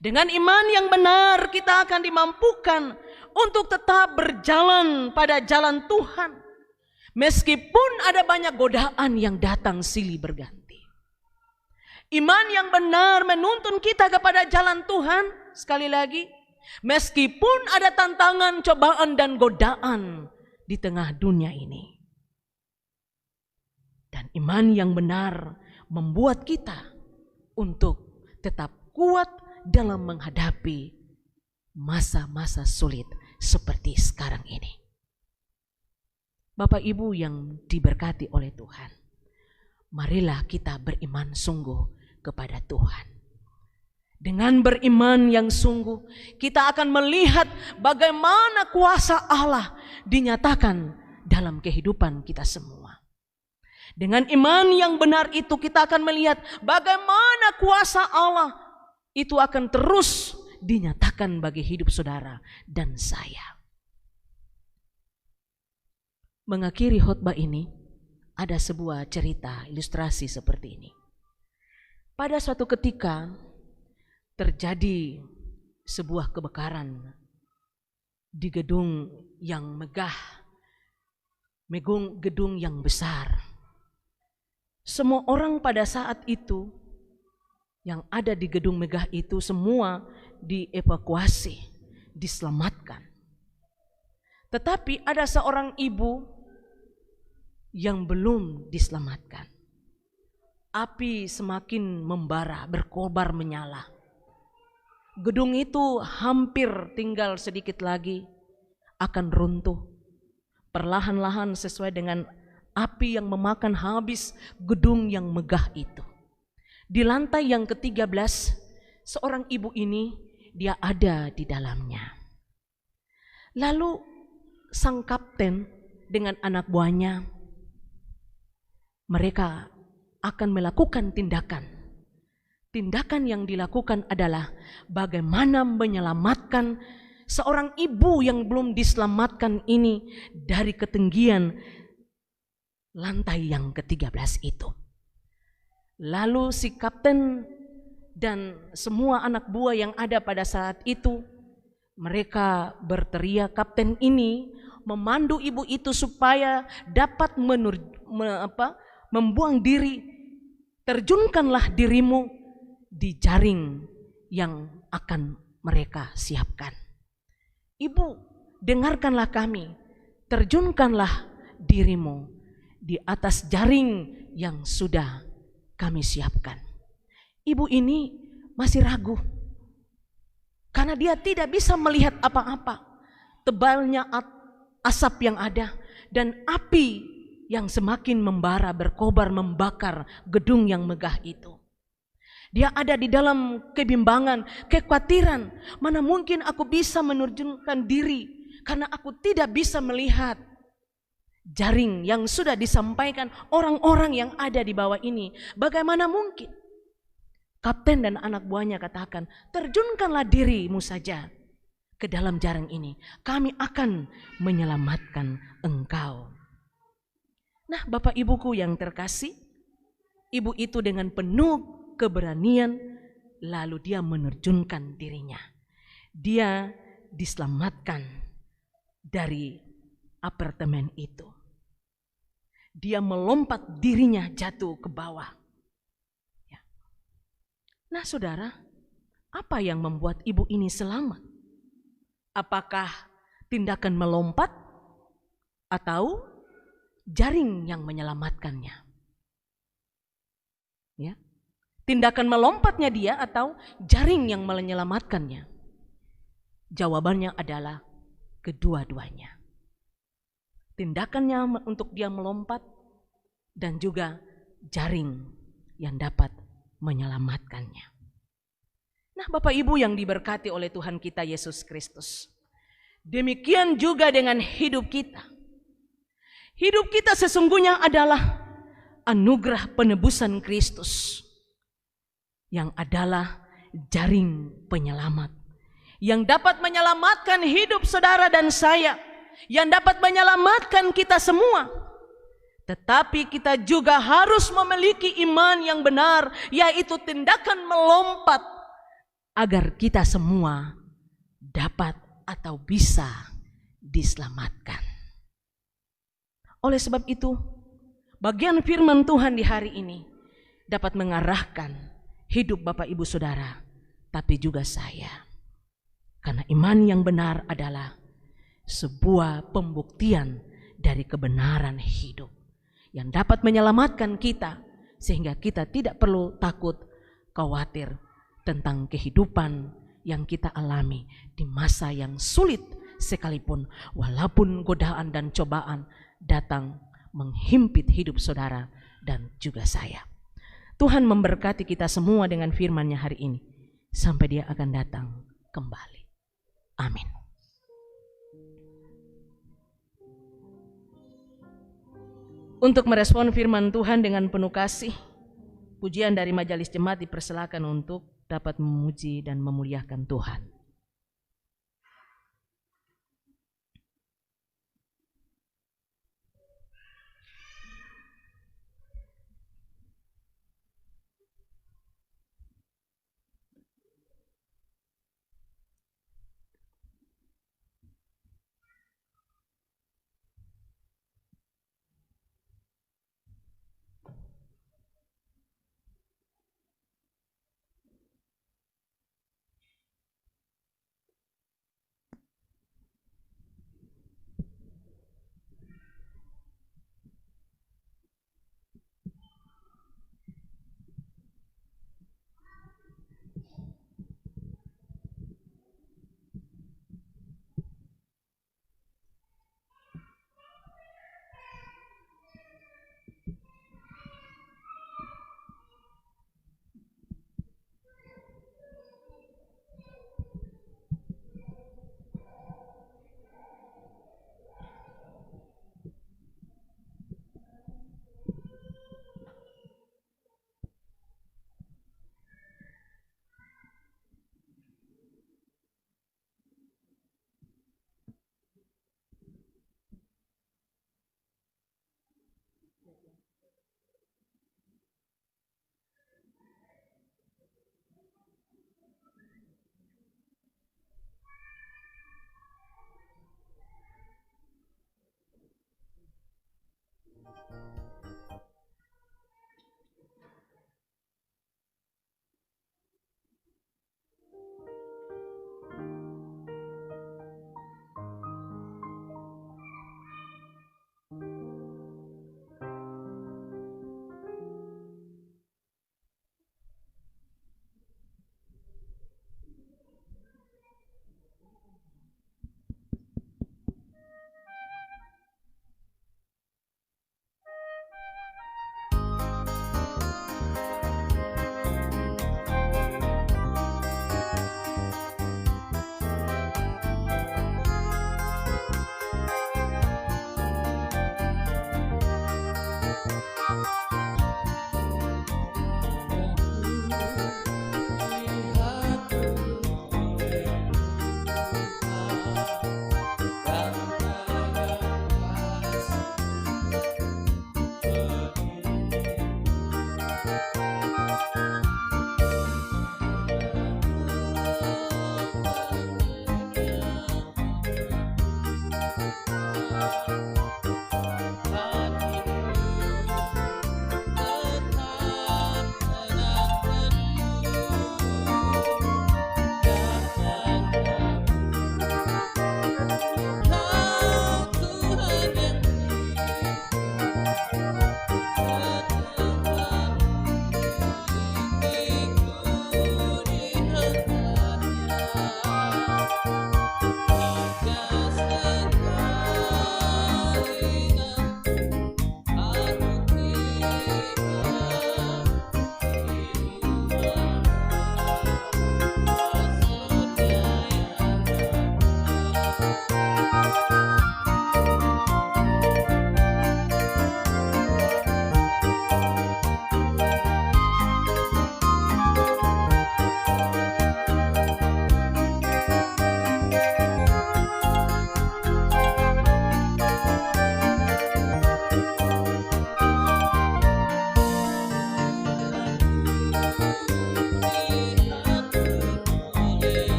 Dengan iman yang benar kita akan dimampukan untuk tetap berjalan pada jalan Tuhan. Meskipun ada banyak godaan yang datang silih berganti. Iman yang benar menuntun kita kepada jalan Tuhan. Sekali lagi, meskipun ada tantangan, cobaan dan godaan di tengah dunia ini. Dan iman yang benar membuat kita untuk tetap kuat dalam menghadapi masa-masa sulit seperti sekarang ini. Bapak Ibu yang diberkati oleh Tuhan, marilah kita beriman sungguh kepada Tuhan. Dengan beriman yang sungguh, kita akan melihat bagaimana kuasa Allah dinyatakan dalam kehidupan kita semua. Dengan iman yang benar itu kita akan melihat bagaimana kuasa Allah itu akan terus dinyatakan bagi hidup saudara dan saya. Mengakhiri khotbah ini, ada sebuah cerita ilustrasi seperti ini. Pada suatu ketika terjadi sebuah kebakaran di gedung yang megah, gedung yang besar. Semua orang pada saat itu yang ada di gedung megah itu semua dievakuasi, diselamatkan. Tetapi ada seorang ibu yang belum diselamatkan. Api semakin membara, berkobar menyala. Gedung itu hampir tinggal sedikit lagi akan runtuh perlahan-lahan sesuai dengan api yang memakan habis gedung yang megah itu. Di lantai yang ke-13, seorang ibu ini dia ada di dalamnya. Lalu sang kapten dengan anak buahnya, mereka akan melakukan tindakan. Tindakan yang dilakukan adalah bagaimana menyelamatkan seorang ibu yang belum diselamatkan ini dari ketinggian lantai yang ke-13 itu. Lalu si kapten dan semua anak buah yang ada pada saat itu, mereka berteriak, kapten ini memandu ibu itu supaya dapat membuang diri. Terjunkanlah dirimu di jaring yang akan mereka siapkan. Ibu, dengarkanlah kami, terjunkanlah dirimu di atas jaring yang sudah kami siapkan. Ibu ini masih ragu karena dia tidak bisa melihat apa-apa. Tebalnya asap yang ada dan api yang semakin membara, berkobar, membakar gedung yang megah itu. Dia ada di dalam kebimbangan, kekhawatiran. Mana mungkin aku bisa menerjunkan diri karena aku tidak bisa melihat jaring yang sudah disampaikan orang-orang yang ada di bawah ini. Bagaimana mungkin? Kapten dan anak buahnya katakan, terjunkanlah dirimu saja ke dalam jaring ini. Kami akan menyelamatkan engkau. Nah, Bapak Ibuku yang terkasih, ibu itu dengan penuh keberanian lalu dia menerjunkan dirinya. Dia diselamatkan dari apartemen itu. Dia melompat dirinya jatuh ke bawah. Ya. Nah saudara, apa yang membuat ibu ini selamat? Apakah tindakan melompat atau jaring yang menyelamatkannya? Ya. Tindakan melompatnya dia atau jaring yang menyelamatkannya? Jawabannya adalah kedua-duanya. Tindakannya untuk dia melompat dan juga jaring yang dapat menyelamatkannya. Nah, Bapak Ibu yang diberkati oleh Tuhan kita Yesus Kristus, demikian juga dengan hidup kita. Hidup kita sesungguhnya adalah anugerah penebusan Kristus yang adalah jaring penyelamat yang dapat menyelamatkan hidup saudara dan saya, yang dapat menyelamatkan kita semua. Tetapi kita juga harus memiliki iman yang benar, yaitu tindakan melompat agar kita semua dapat atau bisa diselamatkan. Oleh sebab itu, bagian firman Tuhan di hari ini dapat mengarahkan hidup Bapak Ibu Saudara, tapi juga saya. Karena iman yang benar adalah sebuah pembuktian dari kebenaran hidup yang dapat menyelamatkan kita sehingga kita tidak perlu takut, khawatir tentang kehidupan yang kita alami di masa yang sulit sekalipun, walaupun godaan dan cobaan datang menghimpit hidup saudara dan juga saya. Tuhan memberkati kita semua dengan firman-Nya hari ini sampai Dia akan datang kembali. Amin. Untuk merespon firman Tuhan dengan penuh kasih, pujian dari majelis jemaat dipersilakan untuk dapat memuji dan memuliakan Tuhan.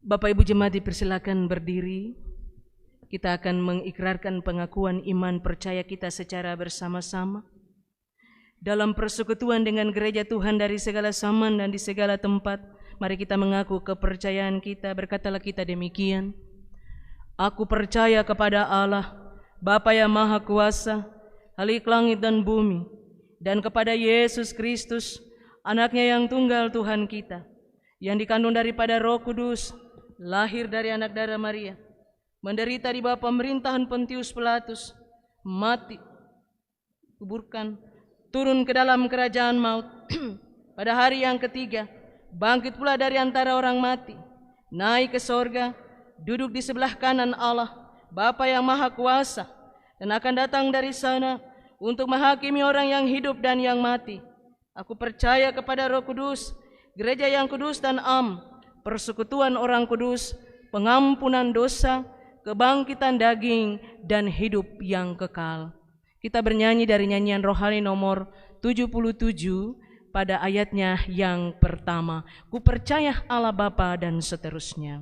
Bapak Ibu jemaat dipersilakan berdiri. Kita akan mengikrarkan pengakuan iman percaya kita secara bersama-sama. Dalam persekutuan dengan gereja Tuhan dari segala zaman dan di segala tempat, mari kita mengaku kepercayaan kita. Berkatalah kita demikian. Aku percaya kepada Allah, Bapa yang Maha Kuasa, Khalik langit dan bumi, dan kepada Yesus Kristus, Anaknya yang tunggal Tuhan kita, yang dikandung daripada Roh Kudus, lahir dari anak darah Maria, menderita di bawah pemerintahan Pontius Pilatus, mati, kuburkan, turun ke dalam kerajaan maut, pada hari yang ketiga, bangkit pula dari antara orang mati, naik ke sorga, duduk di sebelah kanan Allah, Bapa yang Maha Kuasa, dan akan datang dari sana untuk menghakimi orang yang hidup dan yang mati. Aku percaya kepada Roh Kudus, gereja yang kudus dan am, persekutuan orang kudus, pengampunan dosa, kebangkitan daging, dan hidup yang kekal. Kita bernyanyi dari nyanyian rohani nomor 77 pada ayatnya yang pertama. Ku percaya Allah Bapa dan seterusnya.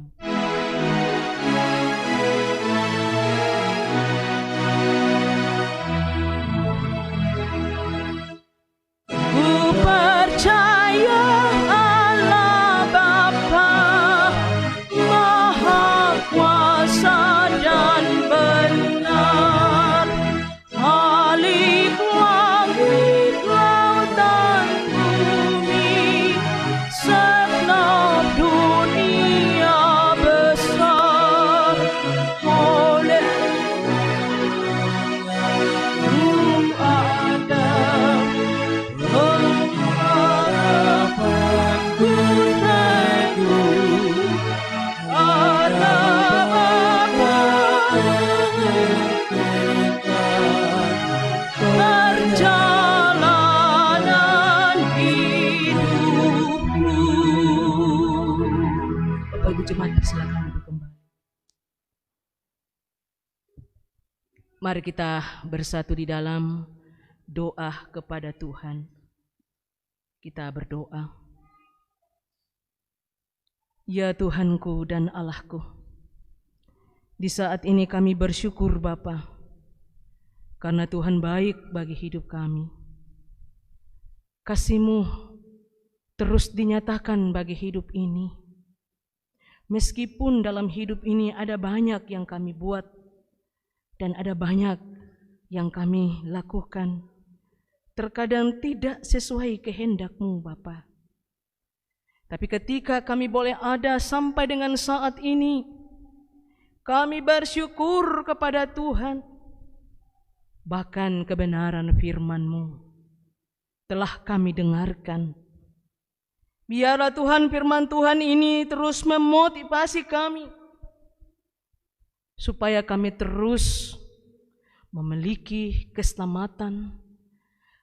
Ku percaya Allah Bapa Maha Kuasa dan benar, Khalik langit lautan bumi, segenap dunia besar. Oleh ada harapanku teguh, Allah Bapa perjalanan hidupku. Bapak Ibu jemaat silakan duduk kembali. Mari kita bersatu di dalam doa kepada Tuhan. Kita berdoa. Ya Tuhanku dan Allahku, di saat ini kami bersyukur Bapa, karena Tuhan baik bagi hidup kami. Kasih-Mu terus dinyatakan bagi hidup ini. Meskipun dalam hidup ini ada banyak yang kami buat dan ada banyak yang kami lakukan, terkadang tidak sesuai kehendak-Mu Bapa. Tapi ketika kami boleh ada sampai dengan saat ini, kami bersyukur kepada Tuhan. Bahkan kebenaran firman-Mu telah kami dengarkan. Biarlah Tuhan firman Tuhan ini terus memotivasi kami, supaya kami terus memiliki keselamatan,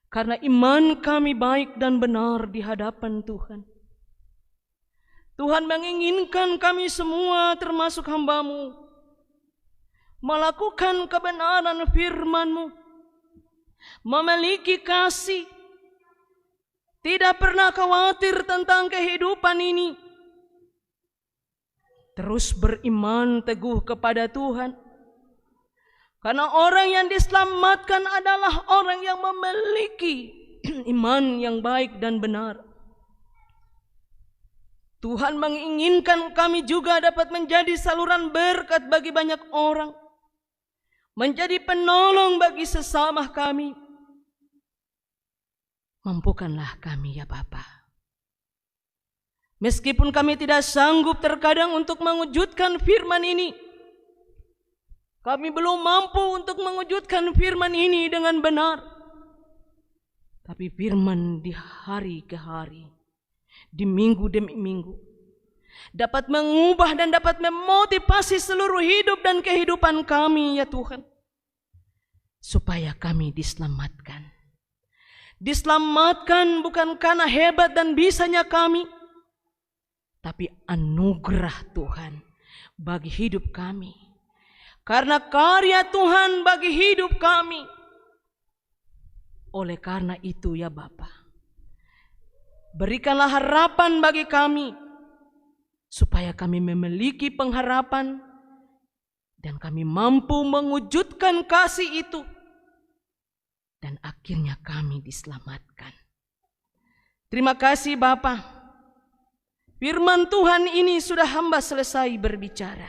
karena iman kami baik dan benar di hadapan Tuhan. Tuhan menginginkan kami semua termasuk hamba-Mu melakukan kebenaran firman-Mu, memiliki kasih, tidak pernah khawatir tentang kehidupan ini, terus beriman teguh kepada Tuhan. Karena orang yang diselamatkan adalah orang yang memiliki iman yang baik dan benar. Tuhan menginginkan kami juga dapat menjadi saluran berkat bagi banyak orang, menjadi penolong bagi sesama kami. Mampukanlah kami ya Bapa. Meskipun kami tidak sanggup terkadang untuk mewujudkan firman ini, kami belum mampu untuk mewujudkan firman ini dengan benar. Tapi firman di hari ke hari, di minggu demi minggu, dapat mengubah dan dapat memotivasi seluruh hidup dan kehidupan kami ya Tuhan. Supaya kami diselamatkan. Diselamatkan bukan karena hebat dan bisanya kami, tapi anugerah Tuhan bagi hidup kami. Karena karya Tuhan bagi hidup kami. Oleh karena itu ya Bapa, berikanlah harapan bagi kami, supaya kami memiliki pengharapan dan kami mampu mewujudkan kasih itu dan akhirnya kami diselamatkan. Terima kasih Bapa. Firman Tuhan ini sudah hamba selesai berbicara.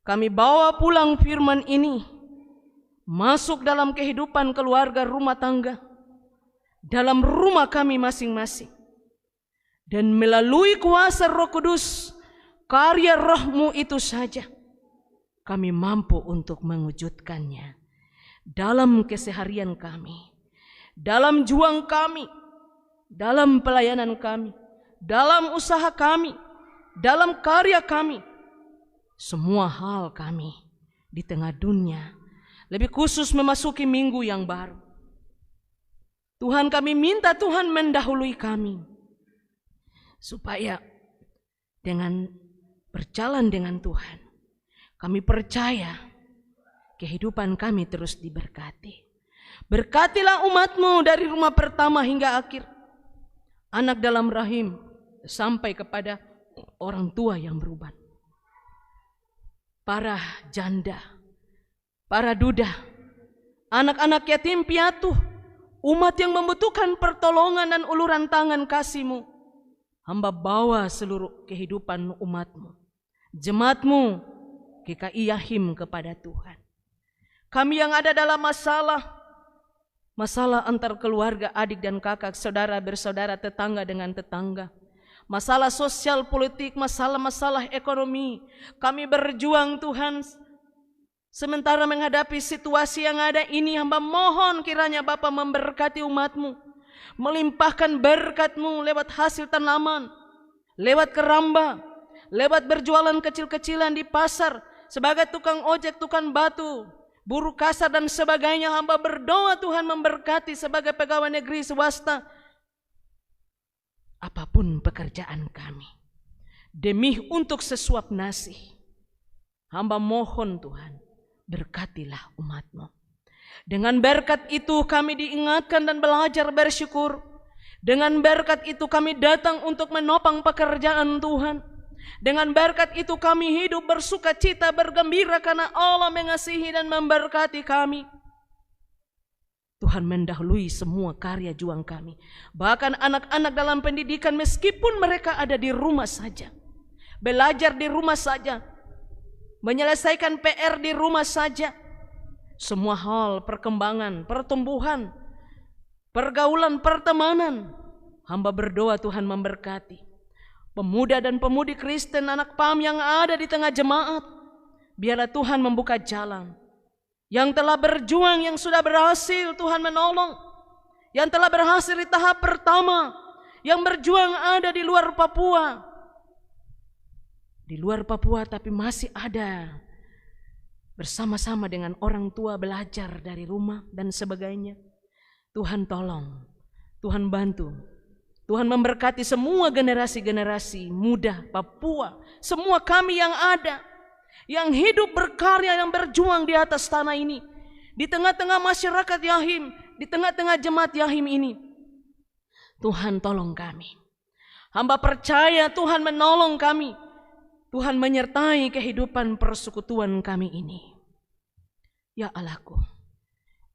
Kami bawa pulang firman ini masuk dalam kehidupan keluarga rumah tangga, dalam rumah kami masing-masing. Dan melalui kuasa Roh Kudus, karya Roh-Mu itu saja, kami mampu untuk mewujudkannya dalam keseharian kami, dalam juang kami, dalam pelayanan kami, dalam usaha kami, dalam karya kami, semua hal kami di tengah dunia, lebih khusus memasuki minggu yang baru. Tuhan, kami minta Tuhan mendahului kami, supaya dengan berjalan dengan Tuhan, kami percaya kehidupan kami terus diberkati. Berkatilah umat-Mu dari rumah pertama hingga akhir, anak dalam rahim sampai kepada orang tua yang beruban, para janda, para duda, anak-anak yatim piatu, umat yang membutuhkan pertolongan dan uluran tangan kasih-Mu. Hamba bawa seluruh kehidupan umat-Mu, jemaat-Mu, GKI Yahim kepada Tuhan. Kami yang ada dalam masalah antar keluarga, adik dan kakak, saudara bersaudara, tetangga dengan tetangga, masalah sosial politik, masalah ekonomi, kami berjuang Tuhan. Sementara menghadapi situasi yang ada ini, hamba mohon kiranya Bapa memberkati umat-Mu, melimpahkan berkat-Mu lewat hasil tanaman, lewat keramba, lewat berjualan kecil-kecilan di pasar, sebagai tukang ojek, tukang batu, buruh kasar dan sebagainya. Hamba berdoa Tuhan memberkati sebagai pegawai negeri swasta, apapun pekerjaan kami, demi untuk sesuap nasi. Hamba mohon Tuhan, berkatilah umat-Mu. Dengan berkat itu kami diingatkan dan belajar bersyukur. Dengan berkat itu kami datang untuk menopang pekerjaan Tuhan. Dengan berkat itu kami hidup bersuka cita, bergembira karena Allah mengasihi dan memberkati kami. Tuhan mendahului semua karya juang kami. Bahkan anak-anak dalam pendidikan, meskipun mereka ada di rumah saja, belajar di rumah saja, menyelesaikan PR di rumah saja, semua hal perkembangan, pertumbuhan, pergaulan, pertemanan, hamba berdoa Tuhan memberkati. Pemuda dan pemudi Kristen, anak PAM yang ada di tengah jemaat, biarlah Tuhan membuka jalan. Yang telah berjuang, yang sudah berhasil, Tuhan menolong. Yang telah berhasil di tahap pertama, yang berjuang ada di luar Papua. Di luar Papua tapi masih ada, bersama-sama dengan orang tua belajar dari rumah dan sebagainya. Tuhan tolong, Tuhan bantu, Tuhan memberkati semua generasi-generasi muda Papua, semua kami yang ada, yang hidup berkarya, yang berjuang di atas tanah ini, di tengah-tengah masyarakat Yahim, di tengah-tengah jemaat Yahim ini. Tuhan tolong kami. Hamba percaya Tuhan menolong kami. Tuhan menyertai kehidupan persekutuan kami ini. Ya Allahku,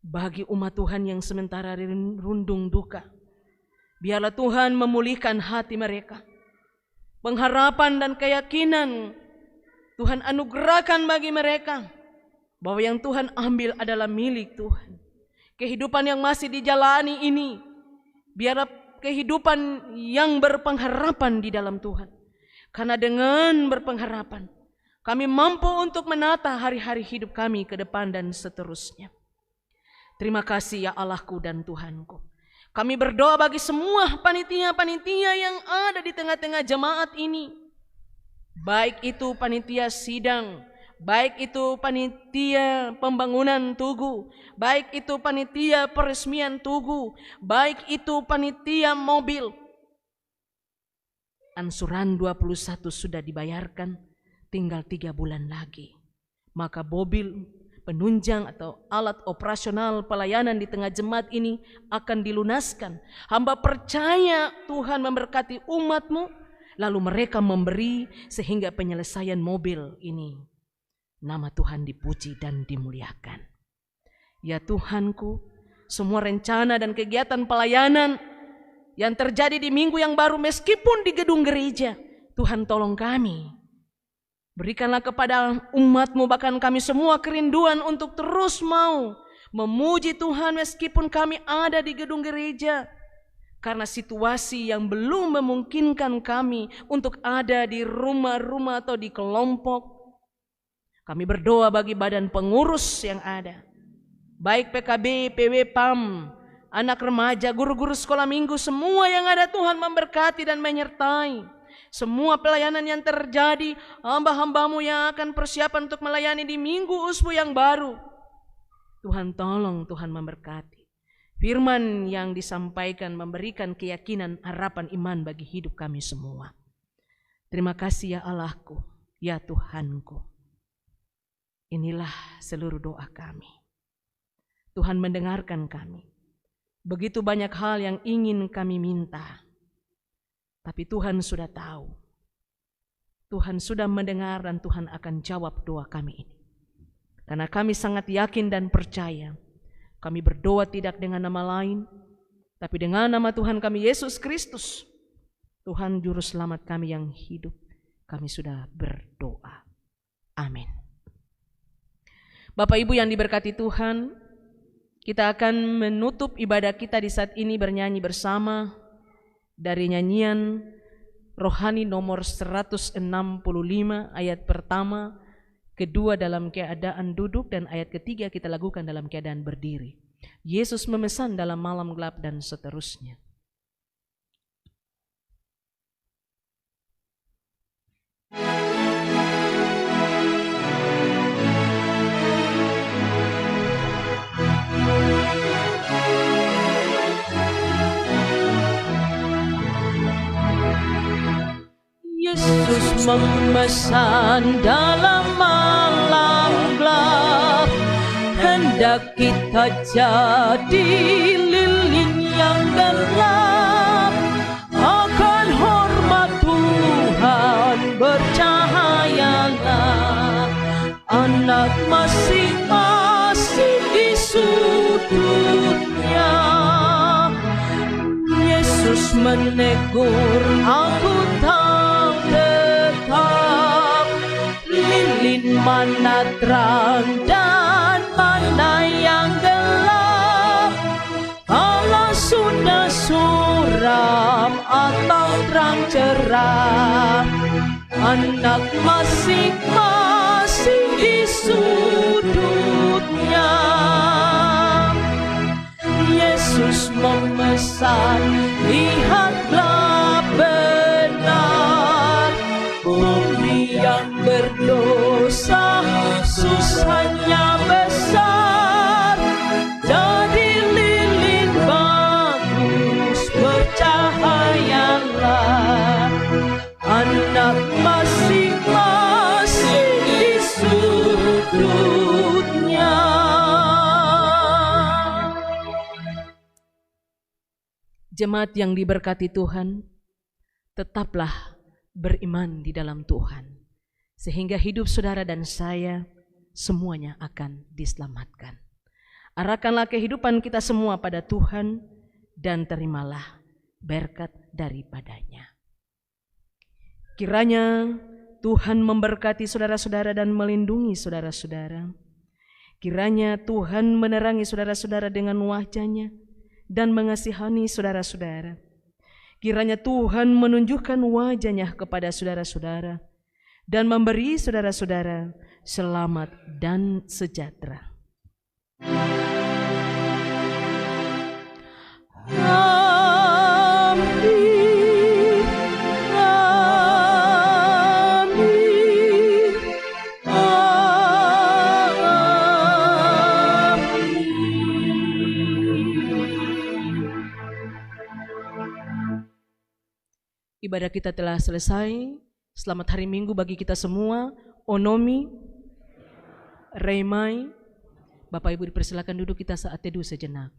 bagi umat Tuhan yang sementara rundung duka, biarlah Tuhan memulihkan hati mereka. Pengharapan dan keyakinan Tuhan anugerahkan bagi mereka, bahwa yang Tuhan ambil adalah milik Tuhan. Kehidupan yang masih dijalani ini, biarlah kehidupan yang berpengharapan di dalam Tuhan. Karena dengan berpengharapan, kami mampu untuk menata hari-hari hidup kami ke depan dan seterusnya. Terima kasih ya Allahku dan Tuhanku. Kami berdoa bagi semua panitia-panitia yang ada di tengah-tengah jemaat ini. Baik itu panitia sidang, baik itu panitia pembangunan Tugu, baik itu panitia peresmian Tugu, baik itu panitia mobil. Ansuran 21 sudah dibayarkan, tinggal 3 bulan lagi. Maka mobil penunjang atau alat operasional pelayanan di tengah jemaat ini akan dilunaskan. Hamba percaya Tuhan memberkati umat-Mu lalu mereka memberi sehingga penyelesaian mobil ini. Nama Tuhan dipuji dan dimuliakan. Ya Tuhanku, semua rencana dan kegiatan pelayanan yang terjadi di minggu yang baru meskipun di gedung gereja, Tuhan tolong kami. Berikanlah kepada umat-Mu, bahkan kami semua kerinduan untuk terus mau memuji Tuhan meskipun kami ada di gedung gereja. Karena situasi yang belum memungkinkan kami untuk ada di rumah-rumah atau di kelompok. Kami berdoa bagi badan pengurus yang ada. Baik PKB, PW, PAM, anak remaja, guru-guru sekolah minggu, semua yang ada Tuhan memberkati dan menyertai. Semua pelayanan yang terjadi, hamba-hamba-Mu yang akan persiapan untuk melayani di minggu usbu yang baru. Tuhan tolong, Tuhan memberkati. Firman yang disampaikan memberikan keyakinan, harapan, iman bagi hidup kami semua. Terima kasih ya Allahku, ya Tuhanku. Inilah seluruh doa kami. Tuhan mendengarkan kami. Begitu banyak hal yang ingin kami minta. Tapi Tuhan sudah tahu. Tuhan sudah mendengar dan Tuhan akan jawab doa kami ini. Karena kami sangat yakin dan percaya, kami berdoa tidak dengan nama lain, tapi dengan nama Tuhan kami Yesus Kristus, Tuhan Juru Selamat kami yang hidup. Kami sudah berdoa. Amin. Bapak Ibu yang diberkati Tuhan, kita akan menutup ibadah kita di saat ini bernyanyi bersama dari nyanyian rohani nomor 165 ayat pertama, kedua dalam keadaan duduk, dan ayat ketiga kita lakukan dalam keadaan berdiri. Yesus memesan dalam malam gelap dan seterusnya. Yesus memesan dalam malam gelap, hendak kita jadi lilin yang gelap. Akan hormat Tuhan bercahayalah, anak masing-masing di sudutnya. Yesus menegur, aku tahu tetap lilin mana terang dan mana yang gelap. Kalau sudah suram atau terang cerah, anak masing-masing di sudutnya. Yesus memesan, lihatlah benar, bumi yang berdosa susahnya besar. Jadi lilin bagus bercahayalah, anak masing-masing di sudutnya. Jemaat yang diberkati Tuhan, tetaplah beriman di dalam Tuhan, sehingga hidup saudara dan saya semuanya akan diselamatkan. Arahkanlah kehidupan kita semua pada Tuhan dan terimalah berkat daripadanya. Kiranya Tuhan memberkati saudara-saudara dan melindungi saudara-saudara. Kiranya Tuhan menerangi saudara-saudara dengan wajah-Nya dan mengasihani saudara-saudara. Kiranya Tuhan menunjukkan wajah-Nya kepada saudara-saudara dan memberi saudara-saudara selamat dan sejahtera. Amin. Amin. Ibadah kita telah selesai. Selamat hari Minggu bagi kita semua. Onomi, Remai. Bapak Ibu dipersilakan duduk, kita saat teduh sejenak.